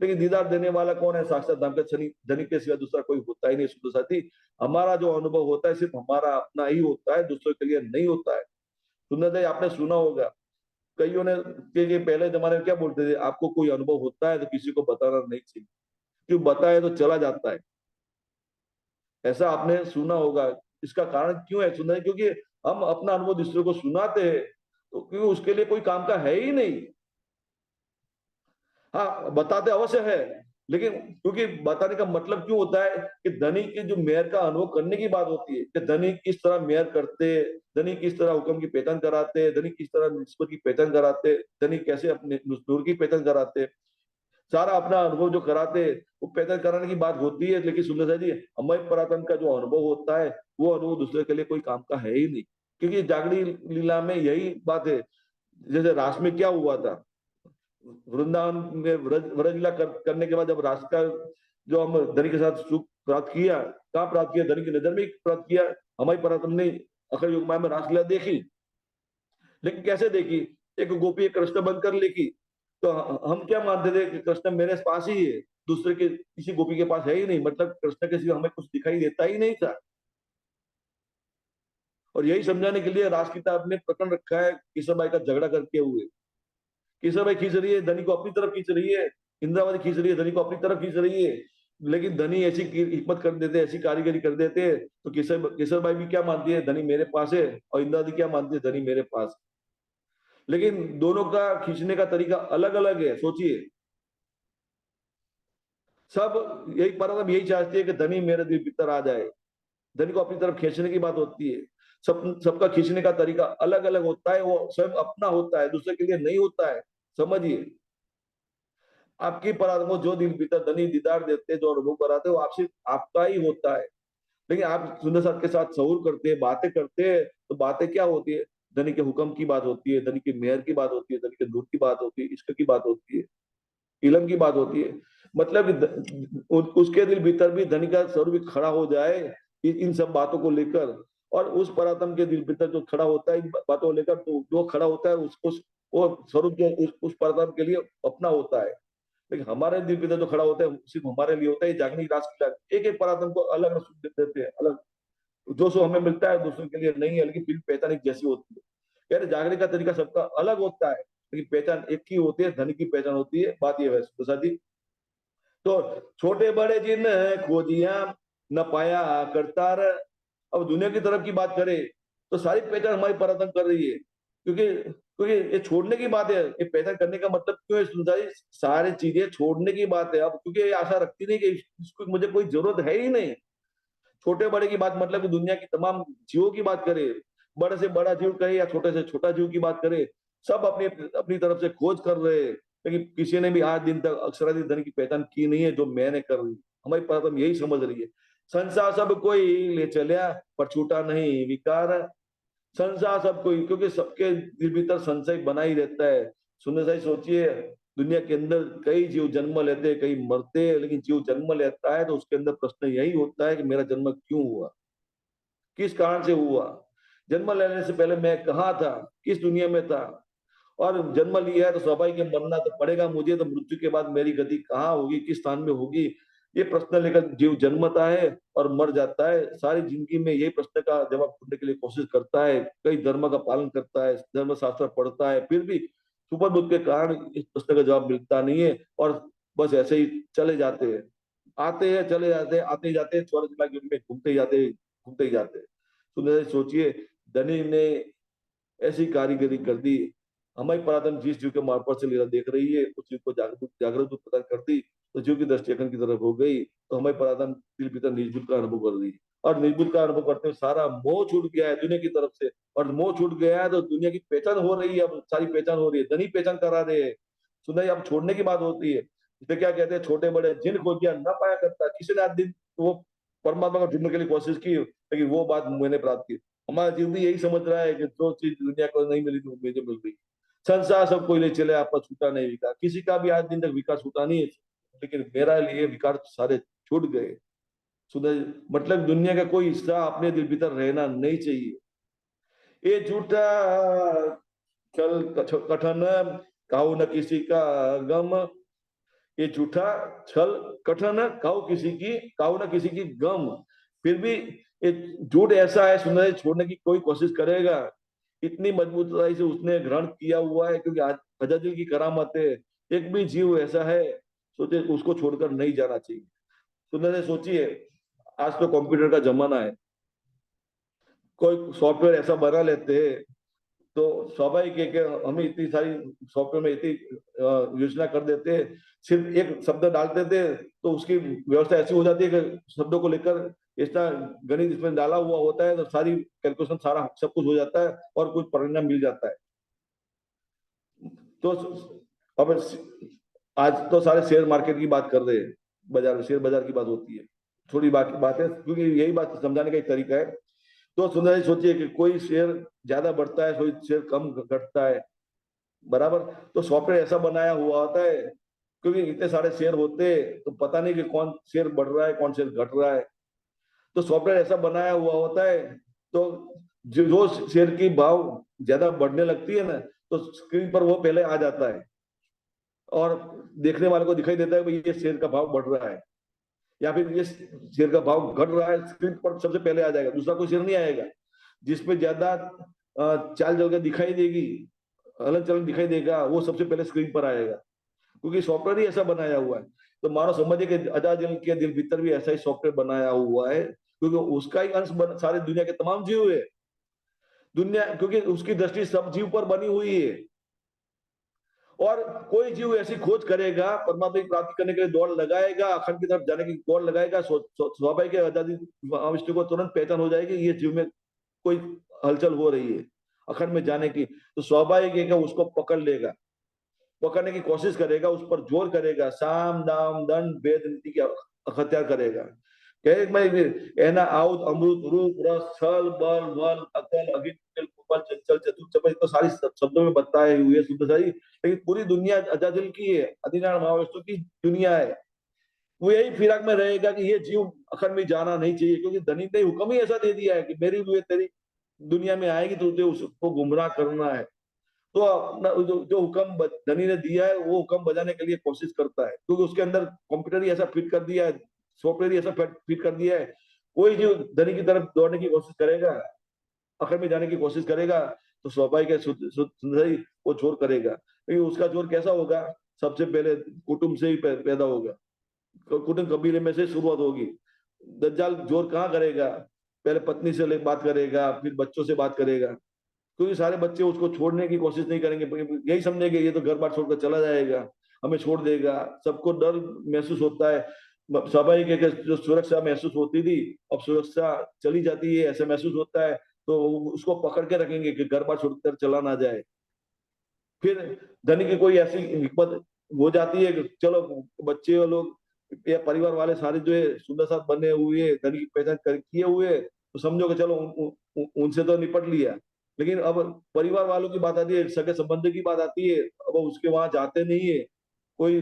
लेकिन दीदार देने वाला कौन है, साक्षात धाम का धनी के सिवा दूसरा कोई होता ही नहीं। सुंदर साथी, हमारा जो अनुभव होता है सिर्फ हमारा अपना ही होता है, दूसरों के लिए नहीं होता है। सुंदर जी, आपने सुना होगा, कईयों ने के पहले जमाने में क्या बोलते थे, आपको कोई अनुभव होता है तो किसी को बताना नहीं चाहिए, क्यों बताए तो चला जाता है। ऐसा आपने सुना होगा। इसका कारण क्यों है सुंदर, क्योंकि हम अपना अनुभव दूसरे को सुनाते हैं, तो क्योंकि उसके लिए कोई काम का है ही नहीं। हाँ, बताते अवश्य है, लेकिन क्योंकि बताने का मतलब क्यों होता है कि धनी की जो मेयर का अनुभव करने की बात होती है, कि धनी किस तरह मेयर करते, धनी किस तरह हुक्म की पहचान कराते, धनी किस तरह निस्बत की पहचान कराते, धनी कैसे अपने नूर की पहचान कराते, सारा अपना अनुभव जो कराते, वो पहचान कराने की बात होती है। लेकिन सुंदर जी, अमय परातन का जो अनुभव होता है, वो अनुभव दूसरे के लिए कोई काम का है ही नहीं, क्योंकि जागड़ी लीला में यही बात है। जैसे रास में क्या हुआ था, वृंदावन में व्रज लीला करने के बाद जब रास का जो हम धनी के साथ सुख प्राप्त किया, कहाँ प्राप्त किया, धनी की नजर में प्राप्त किया। हमारी परातम ने अखंड योग माया में रास लीला देखी, लेकिन कैसे देखी, एक गोपी एक कृष्ण बनकर लेकी, तो हम क्या मानते थे कि कृष्ण मेरे पास ही है, दूसरे के किसी गोपी के पास है ही नहीं, मतलब कृष्ण के सिवा हमें कुछ दिखाई देता ही नहीं था। और यही समझाने के लिए रास किताब में प्रकरण रखा है, किशन भाई का झगड़ा करके हुए। किशन भाई खींच रही है, धनी को अपनी तरफ खींच रही है, इंद्रावती खींच रही है, धनी को अपनी तरफ खींच रही है, लेकिन धनी ऐसी हिम्मत कर देते, ऐसी कारीगरी कर देते, तो किशन भाई भी क्या मानती है, धनी मेरे पास है, और इंद्रावती क्या मानती है, धनी मेरे पास। लेकिन दोनों का खींचने का तरीका अलग अलग है, सोचिए। सब यही परम यही चाहती है कि धनी मेरे दिल भीतर आ जाए, धनी को अपनी तरफ खींचने की बात होती है। सबका खींचने का तरीका अलग अलग होता है, वो स्वयं अपना होता है, दूसरे के लिए नहीं होता है, समझिए। आपकी पराध को जो दिल भीतर धनी दीदार देते, जो अनुभव कराते, वो आपसे आपका ही होता है। लेकिन आप सुंदर साथ के साथ सऊर करते हैं, बातें करते हैं, तो बातें क्या होती है, धनी के हुक्म की बात होती है, धनी की मेहर की बात होती है, धनी के नूर की बात होती है, इश्क की बात होती है, इलम की बात होती है। मतलब उसके दिल भीतर भी धनी का स्वरूप खड़ा हो जाए इन सब बातों को लेकर, और उस परातम के दिल भीतर जो खड़ा होता है इन बातों को लेकर, तो जो खड़ा होता है उस वो स्वरूप जो उस परातम के लिए अपना होता है। लेकिन हमारे दिल भीतर जो खड़ा होता है सिर्फ हमारे लिए होता है। जागनी रास की एक एक परातम को अलग अलग सुख देते हैं, अलग जो सो हमें मिलता है दूसरों के लिए नहीं है, लेकिन फिर पहचान एक जैसी होती है। यार जागने का तरीका सबका अलग होता है, लेकिन पहचान एक ही होती है, धन की पहचान होती है। बात ये है प्रसाद जी। तो छोटे बड़े जिन खोजिया न पाया करतार, अब दुनिया की तरफ की बात करें तो सारी पहचान हमारी परातन कर रही है, क्योंकि क्योंकि ये छोड़ने की बात है। ये पहचान करने का मतलब क्यों है सुनता जी, सारी चीजें छोड़ने की बात है। अब क्योंकि ये आशा रखती नहीं कि इसको मुझे कोई जरूरत है ही नहीं। छोटे बड़े की बात मतलब कि दुनिया की तमाम जीवों की बात करें, बड़े से बड़ा जीव कहे या छोटे से छोटा जीव की बात करें, सब अपनी अपनी तरफ से खोज कर रहे हैं, लेकिन किसी ने भी आज दिन तक अक्षराधिक धन की पहचान की नहीं है जो मैंने कर रही। हमारी परम यही समझ रही है, संसार सब कोई ले चलिया पर छूटा नहीं विकार। संसार सब कोई, क्योंकि सबके दिल भीतर संशय बना ही रहता है। सुनने से ही सोचिए, दुनिया के अंदर कई जीव जन्म लेते हैं, कई मरते हैं, लेकिन जीव जन्म लेता है तो उसके अंदर प्रश्न यही होता है कि मेरा जन्म क्यों हुआ, किस कारण से हुआ। जन्म लेने से पहले मैं कहाँ था, किस दुनिया में था, और जन्म लिया है तो स्वाभाविक है, मरना तो पड़ेगा मुझे, तो मृत्यु के बाद मेरी गति कहाँ होगी, किस स्थान में होगी। ये प्रश्न लेकर जीव जन्मता है और मर जाता है। सारी जिंदगी में यही प्रश्न का जवाब ढूंढने के लिए कोशिश करता है, कई धर्म का पालन करता है, धर्म शास्त्र पढ़ता है, फिर भी सुपरबुद्ध के कारण इस प्रश्न का जवाब मिलता नहीं है, और बस ऐसे ही चले जाते हैं, आते हैं चले जाते हैं, आते ही जाते हैं, स्वर्ग लाख में घूमते ही जाते हैं, घूमते ही जाते हैं। तो सोचिए, धनी ने ऐसी कारीगरी कर दी, हमारी पराधन जिस जीव के मार्ग पर से लीला देख रही है, उस जीव को जागरूक जागृत प्रदान कर दी, तो जीव की दृष्टि अखंड की तरफ हो गई, तो हमारी पराधन दिल भीतर निजबुद्ध का अनुभव कर रही, और निजबुद्ध का अनुभव करते हुए सारा मोह छूट गया है दुनिया की तरफ से, और मोह छूट गया है तो दुनिया की पहचान हो रही है, अब सारी पहचान हो रही है, धनी पहचान करा रहे हैं। सुना, अब छोड़ने की बात होती है, इसे क्या कहते हैं, छोटे बड़े जिन खोज दिया ना पाया करता, किसी ने आज दिन वो परमात्मा को ढूंढने के लिए कोशिश की, लेकिन वो बात मैंने प्राप्त की। हमारा जीव भी यही समझ रहा है कि जो चीज दुनिया को नहीं मिली थी, मुझे मिल गई। संसार सब कोई ले चले, आपका छूटा नहीं विकार, किसी का भी आज दिन तक विकार छूटा नहीं है, लेकिन मेरा लिए विकार सारे छूट गए। सुना, मतलब दुनिया का कोई हिस्सा अपने दिल भीतर रहना नहीं चाहिए। ये झूठा छल कठन, काऊ न किसी का गम, ये झूठा छल कठन, काऊ न किसी की गम। फिर भी ये झूठ ऐसा है, सुंदर छोड़ने की कोई कोशिश करेगा, इतनी मजबूती से उसने ग्रहण किया हुआ है, क्योंकि आज अजादिल की करामत है। एक भी जीव ऐसा है, सोचे उसको छोड़कर नहीं जाना चाहिए। सुंदर सोचिए, आज तो कंप्यूटर का जमाना है, कोई सॉफ्टवेयर ऐसा बना लेते हैं, तो स्वाभाविक है कि हमें इतनी सारी सॉफ्टवेयर में इतनी योजना कर देते हैं, सिर्फ एक शब्द डालते थे तो उसकी व्यवस्था ऐसी हो जाती है कि शब्दों को लेकर इतना गणित इसमें डाला हुआ होता है, तो सारी कैलकुलेशन सारा सब कुछ हो जाता है और कुछ परिणाम मिल जाता है। तो अब आज तो सारे शेयर मार्केट की बात कर रहे हैं, बाजार शेयर बाजार की बात होती है, थोड़ी बात है, क्योंकि यही बात समझाने का एक तरीका है। तो सुंदर जी सोचिए कि कोई शेयर ज्यादा बढ़ता है, कोई शेयर कम घटता है, बराबर। तो सॉफ्टवेयर ऐसा बनाया हुआ होता है, क्योंकि इतने सारे शेयर होते हैं तो पता नहीं कि कौन शेयर बढ़ रहा है कौन शेयर घट रहा है। तो सॉफ्टवेयर ऐसा बनाया हुआ होता है, तो जो शेयर की भाव ज्यादा बढ़ने लगती है ना, तो स्क्रीन पर वो पहले आ जाता है, और देखने वाले को दिखाई देता है कि ये शेयर का भाव बढ़ रहा है, या फिर ये शेयर का भाव घट रहा है, स्क्रीन पर सबसे पहले आ जाएगा, दूसरा कोई शेयर नहीं आएगा। जिसपे ज्यादा चाल चल के दिखाई देगी, हलन चलन दिखाई देगा, वो सबसे पहले स्क्रीन पर आएगा, क्योंकि सॉफ्टवेयर ही ऐसा बनाया हुआ है। तो मानो समझिए कि अजादिल के दिल भीतर भी ऐसा ही सॉफ्टवेयर बनाया हुआ है, क्योंकि उसका ही अंश सारे दुनिया के तमाम जीव है, दुनिया, क्योंकि उसकी दृष्टि सब जीव पर बनी हुई है। और कोई जीव ऐसी खोज करेगा, परमात्मा की प्राप्ति करने के लिए दौड़ लगाएगा, अखंड की तरफ जाने की दौड़ लगाएगा, स्वाभाविक आजादी विष्णु को तुरंत पहचान हो जाएगी, ये जीव में कोई हलचल हो रही है अखंड में जाने की, तो स्वाभाविक है कि उसको पकड़ लेगा, पकड़ने की कोशिश करेगा, उस पर जोर करेगा, साम दाम दंड भेद नीति की हत्या करेगा। कहे मैं एना आउद अमृत रूप रस छल बल बल अकल अगित कुपल चंचल चतुर चपल, तो सारी शब्दों में बताए हुए शुद्ध सारी, लेकिन पूरी दुनिया अजादिल की है, आदिनारायण महाविष्णु की दुनिया है। वो यही फिराक में रहेगा कि ये जीव अखंड में जाना नहीं चाहिए, क्योंकि धनी ने हुक्म ही ऐसा दे दिया है कि मेरी हुए तेरी दुनिया में आएगी तो तुझे उसको गुमराह करना है। तो अपना जो हुक्म धनी ने दिया है वो हुक्म बजाने के लिए कोशिश करता है, क्योंकि उसके अंदर कंप्यूटर ही ऐसा फिट कर दिया है, सॉफ्टवेयर ही ऐसा फिट कर दिया है। कोई जो धनी की तरफ दौड़ने की कोशिश करेगा, अखर में जाने की कोशिश करेगा, तो स्वाभाविक है सुंदर ही वो जोर करेगा, लेकिन उसका जोर कैसा होगा, सबसे पहले कुटुंब से ही पैदा होगा, कुटुंब कबीले में से शुरुआत होगी। दज्जाल जोर कहाँ करेगा, पहले पत्नी से बात करेगा, फिर बच्चों से बात करेगा, क्योंकि सारे बच्चे उसको छोड़ने की कोशिश नहीं करेंगे, यही समझेंगे ये तो घर बार छोड़कर चला जाएगा, हमें छोड़ देगा। सबको डर महसूस होता है, स्वाभाविक है कि जो सुरक्षा महसूस होती थी, अब सुरक्षा चली जाती है, ऐसा महसूस होता है, तो उसको पकड़ के रखेंगे कि घर बार छोड़कर चला ना जाए। फिर धनी की कोई ऐसी हिकमत हो जाती है कि चलो बच्चे लोग या परिवार वाले सारे जो है सुंदर साथ बने हुए, धनी की पहचान किए हुए, तो समझो कि चलो उनसे तो निपट लिया। लेकिन अब परिवार वालों की बात आती है, सगे संबंधी की बात आती है, अब उसके वहां जाते नहीं है, कोई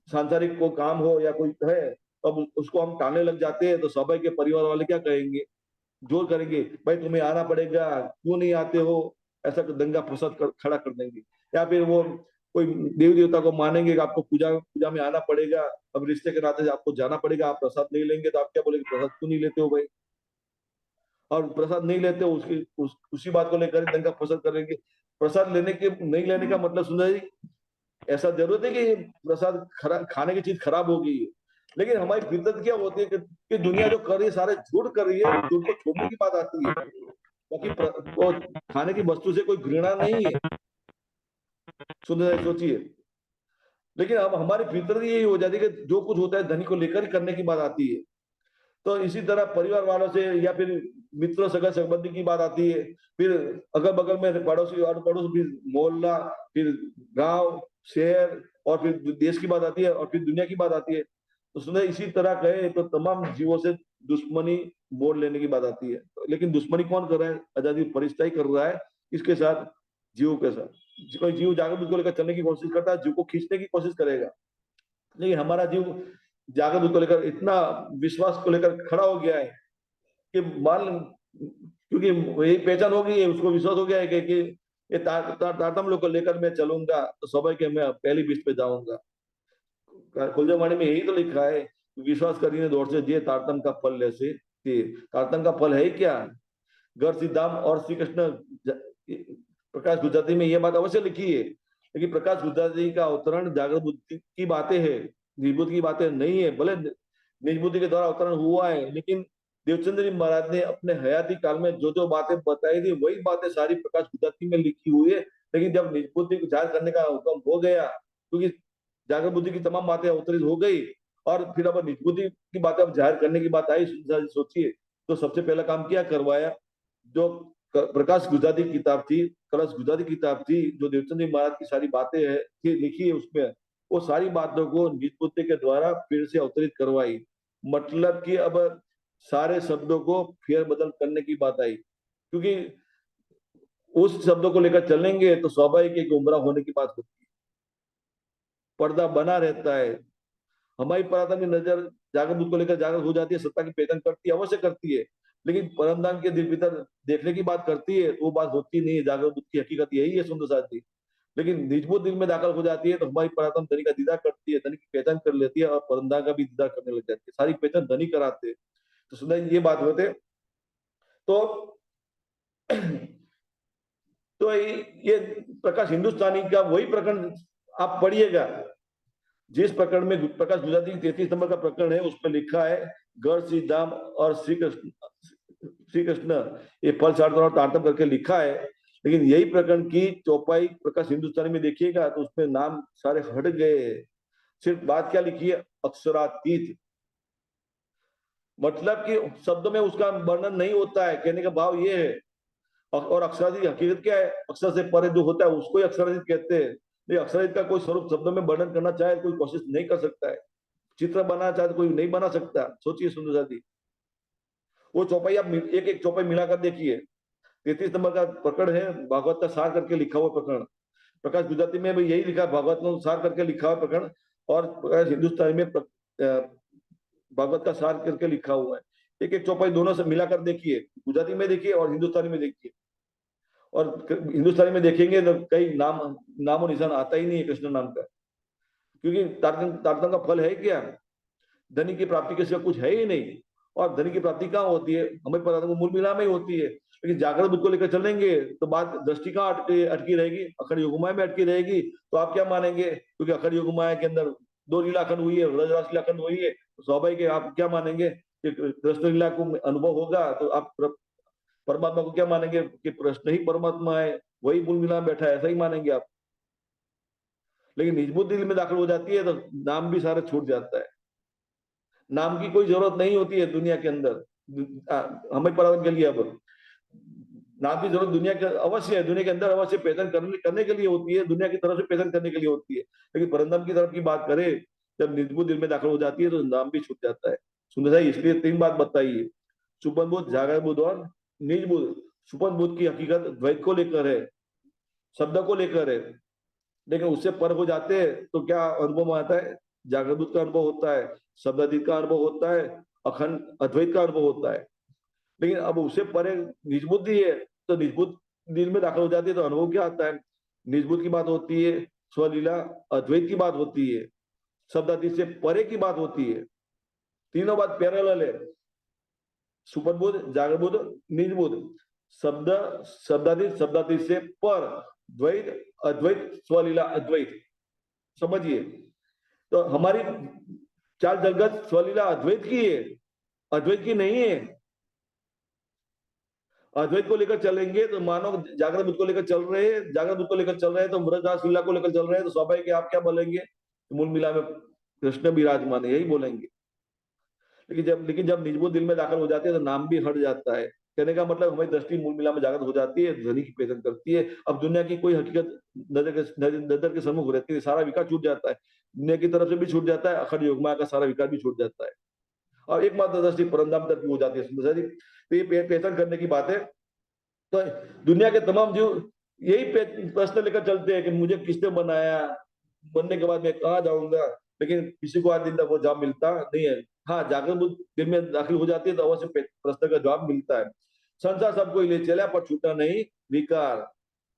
सांसारिक को काम हो या कोई है, तो अब उसको हम टालने लग जाते हैं, तो स्वाभाविक परिवार वाले क्या कहेंगे, जोर करेंगे, भाई तुम्हें आना पड़ेगा, क्यों नहीं आते हो, ऐसा दंगा फसाद खड़ा कर देंगे। या फिर वो कोई देवी देवता को मानेंगे कि आपको पूजा पूजा में आना पड़ेगा, अब रिश्ते के नाते आपको जाना पड़ेगा, आप प्रसाद नहीं लेंगे तो आप क्या बोलेंगे, प्रसाद क्यों नहीं लेते हो भाई, और प्रसाद नहीं लेते हो उसी बात को लेकर दंगा फसाद करेंगे। प्रसाद लेने के नहीं लेने का मतलब सुना जी, ऐसा जरूरत है कि प्रसाद खाने की चीज खराब होगी, लेकिन हमारी फितरत क्या होती है कि दुनिया जो कर रही है सारे झूठ कर रही है, झूठ को छोड़ने की बात आती है। बाकी वो खाने की वस्तु से कोई घृणा नहीं है, सुन सोचिए। लेकिन अब हमारी फितरत यही हो जाती है कि जो कुछ होता है धनी को लेकर ही करने की बात आती है। तो इसी तरह परिवार वालों से या फिर मित्रों सगा संबंधी की बात आती है, फिर अगल बगल में पड़ोसी और पड़ोस, फिर मोहल्ला, फिर गांव, शहर, और फिर देश की बात आती है, और फिर दुनिया की बात आती है। तो सुने इसी तरह कहे तो तमाम जीवों से दुश्मनी मोड़ लेने की बात आती है। लेकिन दुश्मनी कौन कर रहा है, आजादी फरिश्ता ही कर रहा है। इसके साथ, जीवों के साथ कोई जीव जागरूक को लेकर चलने की कोशिश करता है, जीव को खींचने की कोशिश करेगा। लेकिन हमारा जीव जागरूक को लेकर इतना विश्वास को लेकर खड़ा हो गया है कि मान, क्योंकि यही पहचान हो गई है, उसको विश्वास हो गया है कि ये तारतम लोग को लेकर मैं चलूंगा तो स्वाभाविक है मैं पहली बीच पे जाऊंगा। खुलजवाणी में यही तो लिखा है, विश्वास करिए दौड़ से जे तारतम का फल ले से तारतम का फल है क्या, घर सिद्धाम और श्री कृष्ण। प्रकाश गुजराती में ये बात अवश्य लिखी है, लेकिन प्रकाश गुजराती का अवतरण जागृत बुद्धि की बातें है, निजबुद्धि की बातें नहीं है। भले निजबुद्धि के द्वारा अवतरण हुआ है, लेकिन देवचंद्र जी महाराज ने अपने हयाती काल में जो जो बातें बताई थी वही बातें सारी प्रकाश गुजराती में लिखी हुई है। लेकिन जब निजबुद्धि को जाहिर करने का हुक्म हो गया, क्योंकि जागृत बुद्धि की तमाम बातें अवतरित हो गई, और फिर अब निजबुद्धि की बातें अब जाहिर करने की बात आई, सोचिए तो सबसे पहला काम क्या करवाया, जो प्रकाश गुजराती किताब थी, कलश गुजराती किताब थी, जो देवचंद जी महाराज की सारी बातें है थी लिखी है उसमें, वो सारी बातों को निजबुद्धि के द्वारा फिर से अवतरित करवाई। मतलब कि अब सारे शब्दों को फेर बदल करने की बात आई, क्योंकि उस शब्दों को लेकर चलेंगे तो स्वाभाविक एक गुमराह होने की बात होती है, पर्दा बना रहता है। हमारी पुरातन की नजर जागरूक को लेकर जागरूक हो जाती है, सत्ता की पहचान करती है, अवश्य करती है, लेकिन परमधाम के दिल भीतर देखने की बात करती है तो वो बात होती नहीं है। जागरूक की हकीकत यही है सुंदर साथी। लेकिन निजबुत दिल में दाखिल हो जाती है तो हमारी पुरातन धनी का दीदार करती है, धनी की पहचान कर लेती है, और परमधाम का भी दीदार करने लग जाती है, सारी पहचान धनी कराते हैं। तो सुंदर ये बात होते तो तो ये प्रकाश हिंदुस्तानी का वही प्रकरण आप पढ़िएगा, जिस प्रकरण में प्रकाश गुजराती 33 नंबर का प्रकरण है उसमें लिखा है, गढ़ श्री धाम और श्री कृष्ण ये फल सार्थक और तारतम करके लिखा है। लेकिन यही प्रकरण की चौपाई प्रकाश हिंदुस्तानी में देखिएगा तो उसमें नाम सारे हट गए, सिर्फ बात क्या लिखी है, अक्षरातीत। मतलब कि शब्द में उसका वर्णन नहीं होता है, कहने का भाव ये है। और अक्षरातीत हकीकत क्या है, अक्षर से परे जो होता है उसको ही अक्षरातीत कहते हैं। नहीं, अक्षरातीत का कोई स्वरूप शब्दों में वर्णन करना चाहे कोई कोशिश नहीं कर सकता है, चित्र बनाना चाहे तो कोई नहीं बना सकता। सोचिए सुंदर साथी, वो चौपाई आप एक एक चौपाई मिलाकर देखिए। 33 नंबर का प्रकरण है, भागवत का सार करके लिखा हुआ प्रकरण, प्रकाश गुजराती में भी यही लिखा है, भागवत का सार करके लिखा हुआ प्रकरण, और प्रकाश हिंदुस्तानी में भागवत का सार करके लिखा हुआ है। एक एक चौपाई दोनों से मिलाकर देखिए, गुजराती में देखिए और हिंदुस्तानी में देखिए। और हिंदुस्तानी में देखेंगे तो कई नामो निशान आता ही नहीं है कृष्ण नाम का, क्योंकि तारतम का फल है क्या, धनी की प्राप्ति के सिवा कुछ है ही नहीं। और धनी की प्राप्ति कहाँ होती है, हमें पता था मूल मिला में ही होती है। लेकिन जागृत बुद्ध को लेकर चलेंगे तो बात दृष्टि कहाँ अटकी रहेगी, अखंड योगमाया में अटकी रहेगी। तो आप क्या मानेंगे, क्योंकि अखंड योगमाया के अंदर 2 लीलाखंड हुई है, ब्रजराज लीलाखंड हुई है, तो स्वाभाविक है आप क्या मानेंगे कि कृष्ण लीला को अनुभव होगा, तो आप परमात्मा को क्या मानेंगे कि कृष्ण ही परमात्मा है, वही मूल मिला में बैठा है, ऐसा ही मानेंगे आप। लेकिन निजबुद्ध दिल में दाखिल हो जाती है तो नाम भी सारा छूट जाता है, नाम की कोई जरूरत नहीं होती है दुनिया के अंदर। हमें पराक्रम के लिए अब नाम की जरूरत दुनिया के अवश्य है, दुनिया के अंदर अवश्य पहचान करने के लिए होती है, दुनिया की तरफ से पहचान करने के लिए होती है। लेकिन परंदम की तरफ की बात करें, जब निर्बुद्ध दिल में दाखिल हो जाती है तो नाम भी छूट जाता है। सुंदर है, इसलिए 3 बात बताई है, सुपन बुद्ध, जागर बुद्ध और निज बुद्ध। सुपन बुद्ध की हकीकत द्वैत को लेकर है, शब्द को लेकर है, लेकिन उससे पर हो जाते हैं तो क्या अनुभव आता है, जागृत का अनुभव होता है, शब्दातीत का अनुभव होता है, अखंड अद्वैत का अनुभव होता है। लेकिन अब उससे परे निज बुद्धि है, तो निज बुद्धि दिल में दाखिल हो जाती है तो अनुभव क्या आता है? निज बुद्धि की बात होती है, स्वलीला अद्वैत की बात होती है, शब्दातीत से परे की बात होती है। तीनों बात पैरेलल है, सुपर बुद्ध, जागृत बुद्ध, निज बुद्ध। शब्द, शब्दातीत, शब्दातीत से पर, द्वैत, अद्वैत, स्वलीला अद्वैत। समझिए, तो हमारी चार जगत स्वलीला अद्वैत की है, अद्वैत की नहीं है। अद्वैत को लेकर चलेंगे तो मानो जागृत बुद्ध को लेकर चल रहे हैं, जागृत बुद्ध को लेकर चल रहे हैं तो मृगदास लीला को लेकर चल रहे हैं, तो स्वाभाविक आप क्या बोलेंगे? मूल मिला में कृष्ण विराजमान है, यही बोलेंगे। लेकिन जब निजबुद्ध दिल में दाखिल हो जाती है तो नाम भी हट जाता है। कहने का मतलब हमारी दृष्टि मूल मिला में जागृत हो जाती है, ध्वनि की पहचान करती है। अब दुनिया की कोई हकीकत नजर के सम्मुख रहती है, सारा विकार छूट जाता है, दुनिया की तरफ से भी छूट जाता है, अखंड योगमाया का सारा विकार भी छूट जाता है, और एकमात्र दृष्टि परमधाम तक की हो जाती है। सुंदर जी, तो ये पहचान करने की बात है। तो दुनिया के तमाम जीव यही प्रश्न लेकर चलते हैं कि मुझे किसने बनाया, बनने के बाद मैं कहाँ जाऊंगा, लेकिन किसी को आज दिन तक वो जवाब मिलता नहीं है। हाँ, जागृत बुद्ध दिल में दाखिल हो जाती है तो अवश्य प्रश्न का जवाब मिलता है। संसार सबको ले चला पर छूटा नहीं विकार,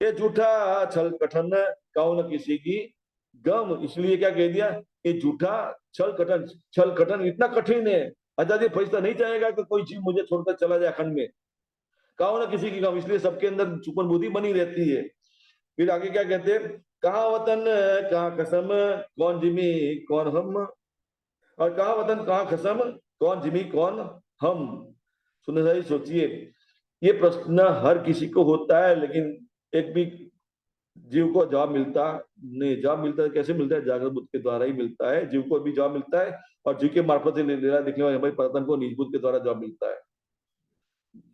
ये झूठा छल कठन काऊ न किसी की गम। इसलिए क्या कह दिया? ये झूठा छल कठन, छल कठन इतना कठिन है, आजादी फरिश्ता नहीं चाहेगा कि कोई चीज मुझे छोड़कर चला जाए अखंड में, कहो ना किसी की कम, इसलिए सबके अंदर सुपन बुद्धि बनी रहती है। फिर आगे क्या कहते हैं? कहाँ वतन कहाँ कसम, कौन जिमी कौन हम, और कहाँ वतन कहाँ कसम, कौन जिमी कौन हम। सुनने सारी सोचिए, ये प्रश्न हर किसी को होता है, लेकिन एक भी जीव को जवाब मिलता नहीं। जवाब मिलता है कैसे मिलता है? जागृत बुद्ध के द्वारा ही मिलता है, जीव को भी जवाब मिलता है, और जीव के मार्फत से लीला दिखने वाले हमारे परतन को निज बुद्ध के द्वारा जवाब मिलता है।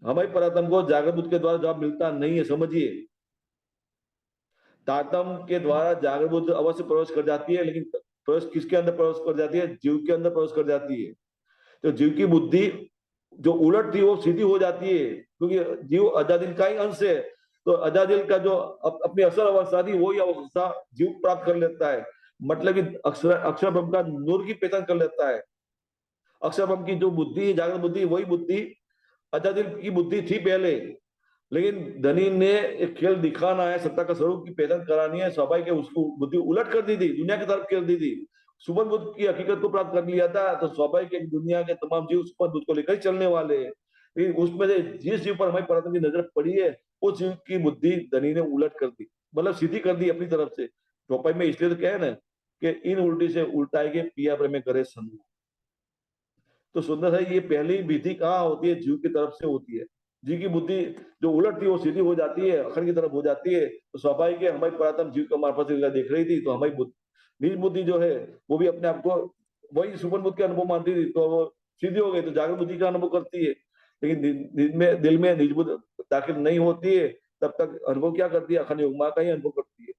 हमारी परातम को जागृत बुद्ध के द्वारा जवाब मिलता नहीं है, समझिए। तातम के द्वारा जागृत बुद्ध अवश्य प्रवेश कर जाती है, लेकिन प्रवेश किसके अंदर प्रवेश कर जाती है? जीव के अंदर प्रवेश कर जाती है। तो जीव की बुद्धि जो उलट थी वो सीधी हो जाती है, क्योंकि जीव अजादिल का ही अंश है। तो अजादिल का जो अपनी असल अवस्था थी वही अवस्था जीव प्राप्त कर लेता है, मतलब कि अक्षर अक्षर ब्रह्म का नूर की पहचान कर लेता है। अक्षर ब्रह्म की जो बुद्धि, जागृत बुद्धि, वही बुद्धि अजादिल की बुद्धि थी पहले, लेकिन धनी ने एक खेल दिखाना है, सत्ता का स्वरूप की पहचान करानी है, स्वाभाविक है उसको बुद्धि उलट कर दी थी, दुनिया की तरफ कर दी थी। सुमन बुद्ध की हकीकत को प्राप्त कर लिया था, तो स्वाभाविक है दुनिया के तमाम जीव सुमन बुद्ध को लेकर ही चलने वाले हैं। लेकिन उसमें से जिस जीव पर हमारी परात्म की नजर पड़ी है, उस जीव की बुद्धि धनी ने उलट कर दी, मतलब सीधी कर दी अपनी तरफ से। चौपाई में इसलिए तो क्या है ना कि इन उल्टी से उल्टाएंगे पिया प्रेम करे संग। तो सुंदर है, ये पहली विधि कहाँ होती है? जीव की तरफ से होती है। जीव की बुद्धि जो उलट थी वो सीधी हो जाती है, अखंड की तरफ हो जाती है, तो स्वाभाविक है हमारी पुरातन जीव के मार्फत से देख रही थी, तो हमारी निज बुद्धि जो है वो भी अपने आप को वही सुपर बुद्धि का अनुभव मानती थी, तो वो सीधी हो गई, तो जागृत बुद्धि का अनुभव करती है। लेकिन दिल में निज बुद्धि दाखिल नहीं होती है, तब तक अनुभव क्या करती है? अखंड योगमा का ही अनुभव करती है।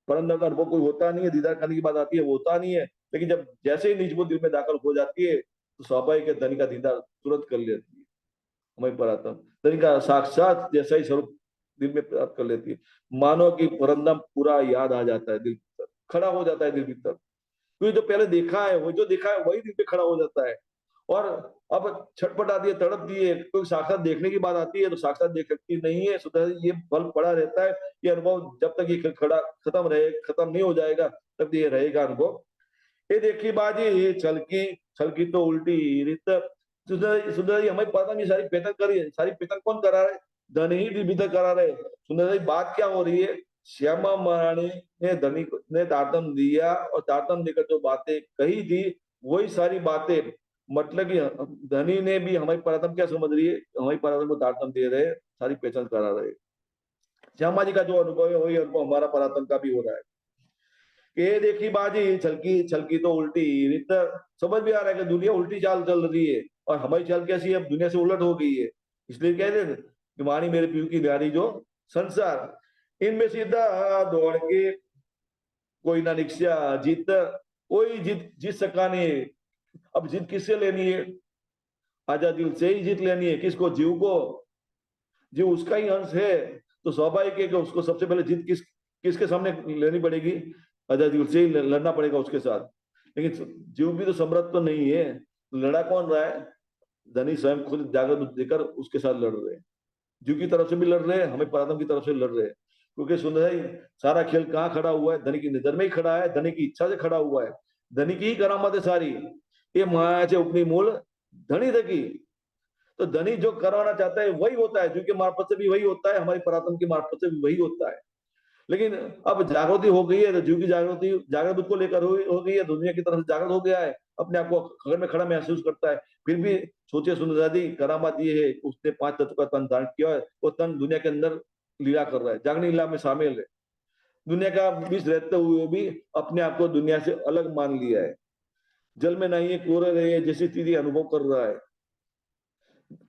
परम का अनुभव कोई होता नहीं है, दीदार करने की बात आती है वो होता नहीं है। लेकिन जब जैसे ही निज बुद्धि दिल में दाखिल हो जाती है, तो स्वाभाविक है धनी का दीदार तुरंत कर लेती है हमारी परात्म। धनी का साक्षात जैसा ही स्वरूप दिल में प्राप्त कर लेती है, मानो कि परमधाम पूरा याद आ जाता है, दिल भीतर खड़ा हो जाता है, दिल भीतर। क्योंकि जो पहले देखा है, वो जो देखा है वही दिल पे खड़ा हो जाता है। और अब छटपट आती है, तड़प दी है, क्योंकि साक्षात देखने की बात आती है तो साक्षात देख सकती नहीं है, सुधा ये बल पड़ा रहता है। ये अनुभव जब तक ये खड़ा खत्म नहीं हो जाएगा, तब ये रहेगा अनुभव। ये देखी बाजी छलकी तो उल्टी रीत। सुंदर जी, हमें पता नहीं सारी पेतन करी है, सारी पेतन कौन करा रहे? धन ही भीतर करा रहे। सुंदर जी, बात क्या हो रही है? श्यामा महारानी ने धनी ने तारतम दिया, और तारतम देकर जो बातें कही थी वही सारी बातें, मतलब कि धनी ने भी हमारी परातम क्या समझ रही है? हमारी परातम को तारतम दे रहे, सारी पहचान करा रहे। श्यामा जी का जो अनुभव है वही अनुभव हमारा परातम का भी हो रहा है। ये देखी बाजी छलकी छलकी तो उल्टी रीत। समझ भी आ रहा है कि दुनिया उल्टी चाल चल रही है, और हमारी चाल कैसी है? अब दुनिया से उलट हो गई है। इसलिए कहते हैं कि वाणी मेरे पीयू की न्यारी जो संसार, इनमें सीधा दौड़ के कोई ना निक्ष्या जीत, कोई जीत सका नहीं। अब जीत किससे लेनी है? आजा दिल से ही जीत लेनी है। किसको? जीव को। जीव उसका ही अंश है, तो स्वाभाविक है कि उसको सबसे पहले जीत किसके सामने लेनी पड़ेगी? आजा दिल से ही लड़ना पड़ेगा उसके साथ। लेकिन जीव भी तो समर्थ तो नहीं है, लड़ा कौन रहा है? धनी स्वयं खुद जागृत बुद्धि देकर उसके साथ लड़ रहे हैं, जीव की तरफ से भी लड़ रहे हैं, हमें परात्म की तरफ से लड़ रहे हैं। क्योंकि सुंदर है, सारा खेल कहाँ खड़ा हुआ है? धनी की नजर में ही खड़ा है, धनी की इच्छा से खड़ा हुआ है, धनी की ही करामत है सारी। ये मायाचे उपनी मूल धनी थकी। तो धनी जो करवाना चाहता है वही होता है, जीव के मार्फत से भी वही होता है, हमारी परात्म की मार्फत से भी वही होता है। लेकिन अब जागृति हो गई है, तो जीव की जागृति जागृत बुद्ध को लेकर हो गई है, दुनिया की तरफ से जागृत हो गया है, अपने आप को खबर में खड़ा महसूस करता है। फिर भी सोचिए सुंदरादी, करामात ये है, उसने 5 तत्व का तन धारण किया है, वो तन दुनिया के अंदर लीला कर रहा है, जागरण लीला में शामिल है। दुनिया का बीच रहते हुए भी अपने आप को दुनिया से अलग मान लिया है। जल में नहीं है, कोरे रहे है, जैसी स्थिति अनुभव कर रहा है।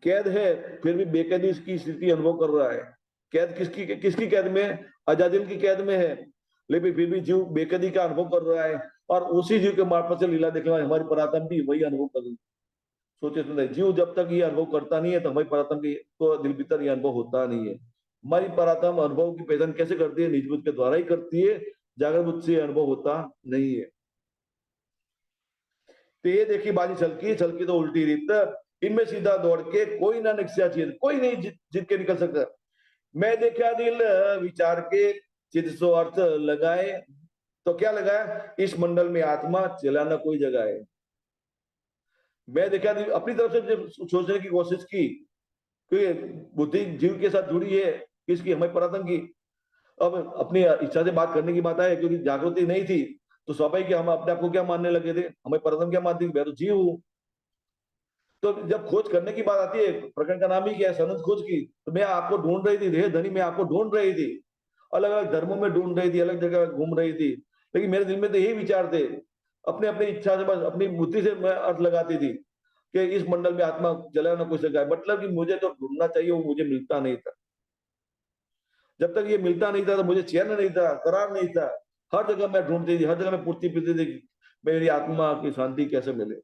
कैद है, फिर भी बेकैदी की स्थिति अनुभव कर रहा है। कैद किसकी किसकी कैद में? अजादिल की कैद में है, लेकिन फिर भी जीव बेकैदी का अनुभव कर रहा है, और उसी जीव के मार्फत से लीला देखने वाली हमारी परात्म भी वही अनुभव कर रही है। सोचे सुन, जीव जब तक ये अनुभव करता नहीं है, तो हमारी परात्म की तो दिल भीतर ये अनुभव होता नहीं है। हमारी परात्म अनुभव की पहचान कैसे करती है? निज बुद्ध के द्वारा ही करती है, जागृत बुद्ध से अनुभव होता नहीं है। तो ये देखी बाजी छलकी तो उल्टी रीत, इनमें सीधा दौड़ के कोई ना निकसिया चीज, कोई नहीं जीत के निकल सकता। मैं देखा दिल विचार के, चित सो अर्थ लगाए। तो क्या लगाया? इस मंडल में आत्मा चलाना कोई जगह है। मैं देखा दिल अपनी तरफ से जब सोचने की कोशिश की, क्योंकि बुद्धि जीव के साथ जुड़ी है, किसकी? हमारी परात्म की। अब अपनी इच्छा से बात करने की बात है, क्योंकि जागृति नहीं थी, तो स्वाभाविक हम अपने आप को क्या मानने लगे थे? हमें परात्म क्या मानती थी? मैं तो जीव हूँ। तो जब खोज करने की बात आती है, प्रकरण का नाम ही क्या है? सनद खोज की। तो मैं आपको ढूंढ रही थी, हे धनी, मैं आपको ढूंढ रही थी, अलग अलग धर्मों में ढूंढ रही थी, अलग जगह घूम रही थी, लेकिन मेरे दिल में तो यही विचार थे। अपने अपनी इच्छा से, बस अपनी बुद्धि से मैं अर्थ लगाती थी कि इस मंडल में आत्मा जला ना कोई सका है। मतलब कि मुझे जो ढूंढना चाहिए वो मुझे मिलता नहीं था। जब तक ये मिलता नहीं था तो मुझे चैन नहीं था, करार नहीं था। हर जगह मैं ढूंढती थी, हर जगह मैं पूछती फिरती थी कि मेरी आत्मा की शांति कैसे मिले।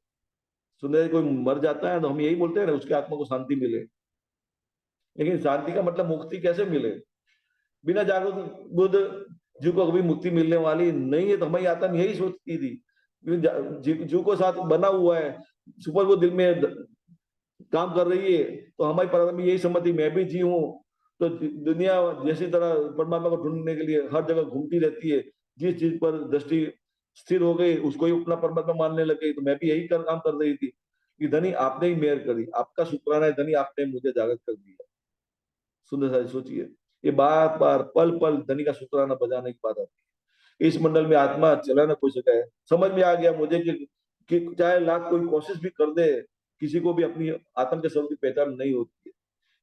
सुंदर, कोई मर जाता है तो हम यही बोलते हैं ना, उसकी आत्मा को शांति मिले, लेकिन शांति का मतलब मुक्ति कैसे मिले? बिना जागृत बुद्ध जीव को कभी मुक्ति मिलने वाली नहीं है। तो हमारी आत्मा यही सोचती थी, जीव को साथ बना हुआ है, सुपर वो दिल में काम कर रही है, तो हमारी परात्मा यही समझती, मैं भी जीव हूँ। तो दुनिया जैसी तरह परमात्मा को ढूंढने के लिए हर जगह घूमती रहती है, जिस चीज पर दृष्टि स्थिर हो गई उसको ही अपना परमात्मा मानने लग गई। तो मैं भी यही काम कर रही थी कि धनी आपने ही मेहर करी, आपका शुक्राना है धनी, आपने मुझे जागृत कर दिया। सुंदर सा सोचिए, ये बार बार पल पल धनी का शुक्राना बजाने की बात आती है। इस मंडल में आत्मा चलाना कोई सका है। समझ में आ गया मुझे कि चाहे लाख कोई कोशिश भी कर दे, किसी को भी अपनी आत्म के स्वरूप की पहचान नहीं होती है।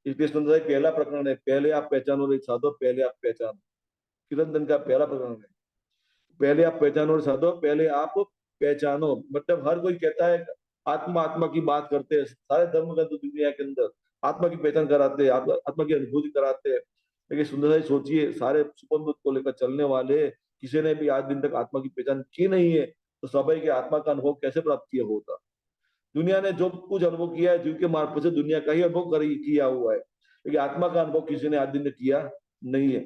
इसलिए सुंदर पहला प्रकरण है, पहले आप पहचानो रे साधो, पहले आप पहचानो। किरण का पहला प्रकरण है, पहले आप पहचानो रे साधो, पहले आप पहचानो। मतलब हर कोई कहता है, आत्मा आत्मा की बात करते हैं, सारे धर्म ग्रंथ दुनिया के अंदर आत्मा की पहचान कराते हैं, आत्मा की अनुभूति कराते हैं। लेकिन सुंदर सोचिए, सारे सुपन को लेकर चलने वाले किसी ने भी आज दिन तक आत्मा की पहचान की नहीं है, तो स्वाभाविक आत्मा का अनुभव कैसे प्राप्त किया होता? दुनिया ने जो कुछ अनुभव किया है, जीव के मार्फत से दुनिया का ही अनुभव किया हुआ है, लेकिन आत्मा का अनुभव किसी ने आज दिन तक किया नहीं है।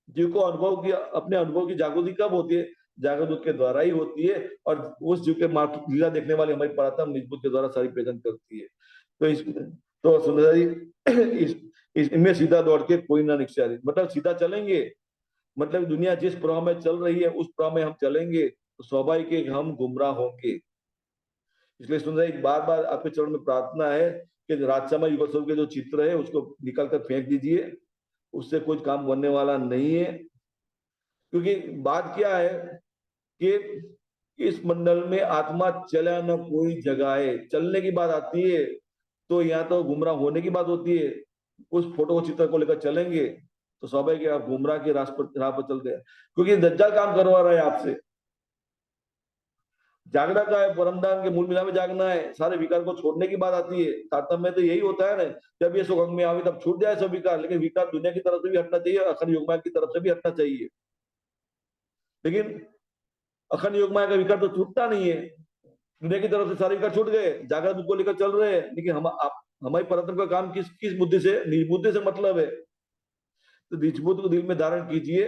जीव को अनुभव की, अपने अनुभव की जागृति कब होती है? जागृत के द्वारा ही होती है, और उस जीव के मार्ग लीला देखने वाली हमारी परात्म निज बुद्ध के द्वारा सारी पहचान करती है। तो तो सुंदर जी, इनमें सीधा दौड़ के कोई ना निकसा। मतलब सीधा चलेंगे, मतलब दुनिया जिस प्रवाह में चल रही है उस प्रवाह में हम चलेंगे, तो स्वाभाविक है कि हम गुमराह होंगे। इसलिए सुन रहे, बार बार आपके चरण में प्रार्थना है कि राजसमय युगल स्वरूप के जो चित्र है उसको निकल कर फेंक दीजिए, उससे कुछ काम बनने वाला नहीं है। क्योंकि बात क्या है कि इस मंडल में आत्मा चला न कोई जगह है। चलने की बात आती है तो यहाँ तो गुमराह होने की बात होती है। उस फोटो चित्र को लेकर चलेंगे तो स्वाभाविक है आप गुमराह की राह पर चलते हैं, क्योंकि दज्जाल काम करवा रहा है आपसे। जागना का है, परमधाम के मूल मिला में जागना है, सारे विकार को छोड़ने की बात आती है। तारतम्य में तो यही होता है ना, जब ये सुगंध में आवे तब छूट जाए सब विकार, लेकिन विकार दुनिया की तरफ से भी हटना चाहिए, अखंड योगमाया की तरफ से भी हटना चाहिए। लेकिन अखंड योगमाया का विकार तो छूटता नहीं है, दुनिया की तरफ से सारे विकार छूट गए, जागृत बुद्ध को लेकर चल रहे हैं, लेकिन हमारी परतन का काम किस बुद्धि से? निज बुद्धि से मतलब है। तो निज बुद्धि को दिल में धारण कीजिए,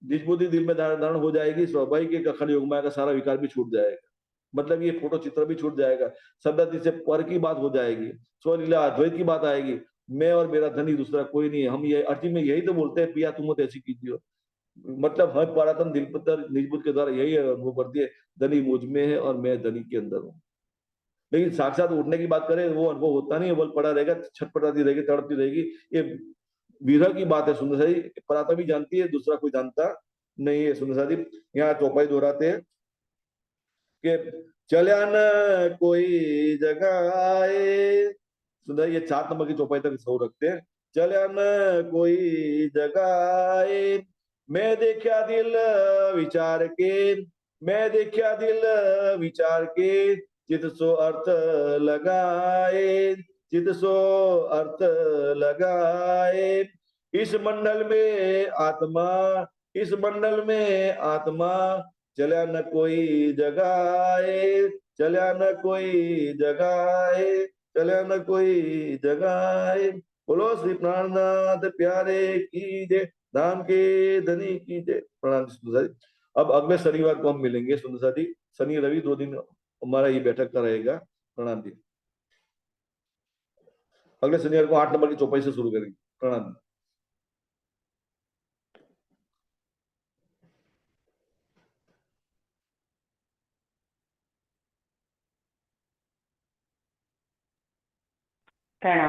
निज बुद्धि दिल में धारण हो जाएगी, स्वाभाविक अखंड योगमाया का सारा विकार भी छूट जाएगा। मतलब ये फोटो चित्र भी छूट जाएगा, शब्दादि से पर की बात हो जाएगी, स्वलीला अद्वैत की बात आएगी। मैं और मेरा धनी दूसरा कोई नहीं है। हम ये अर्जी में यही तो बोलते हैं, पिया तुम मत ऐसी कीजिए। मतलब हर परातन दिलपतर निजबुद्ध के द्वारा यही अनुभव करती है, धनी मुझ में है और मैं धनी के अंदर हूँ। लेकिन साक्षात उठने की बात करें, वो अनुभव होता नहीं है, बल पड़ा रहेगा, छटपटाती रहेगी, तड़पती रहेगी। ये विरह की बात है सुंदर सा जी। पराता भी जानती है, दूसरा कोई जानता नहीं है। सुंदर सा जी यहाँ चौपाई दोहराते हैं कि चल्या न कोई जगह आए। सुंदर, ये 4 नंबर की चौपाई तक सौ रखते हैं। चल्या न कोई जगह आए, मैं देखा दिल विचार के, मैं देखा दिल विचार के, चित सो अर्थ लगाए, चित सो अर्थ लगाए। इस मंडल में आत्मा, इस मंडल में आत्मा, चला न कोई जगाए, चला न कोई जगाए, चला न कोई जगाए। बोलो श्री प्राणनाथ प्यारे की जय, धाम के धनी की जय। प्रणाम सुंदर जी। अब अगले शनिवार को हम मिलेंगे सुंदर जी। शनि रवि 2 दिन हमारा ये बैठक का रहेगा। प्रणाम जी। अगले शनिवार को 8 नंबर की चौपाई से शुरू करेंगे। प्रणाम। प्रणाम।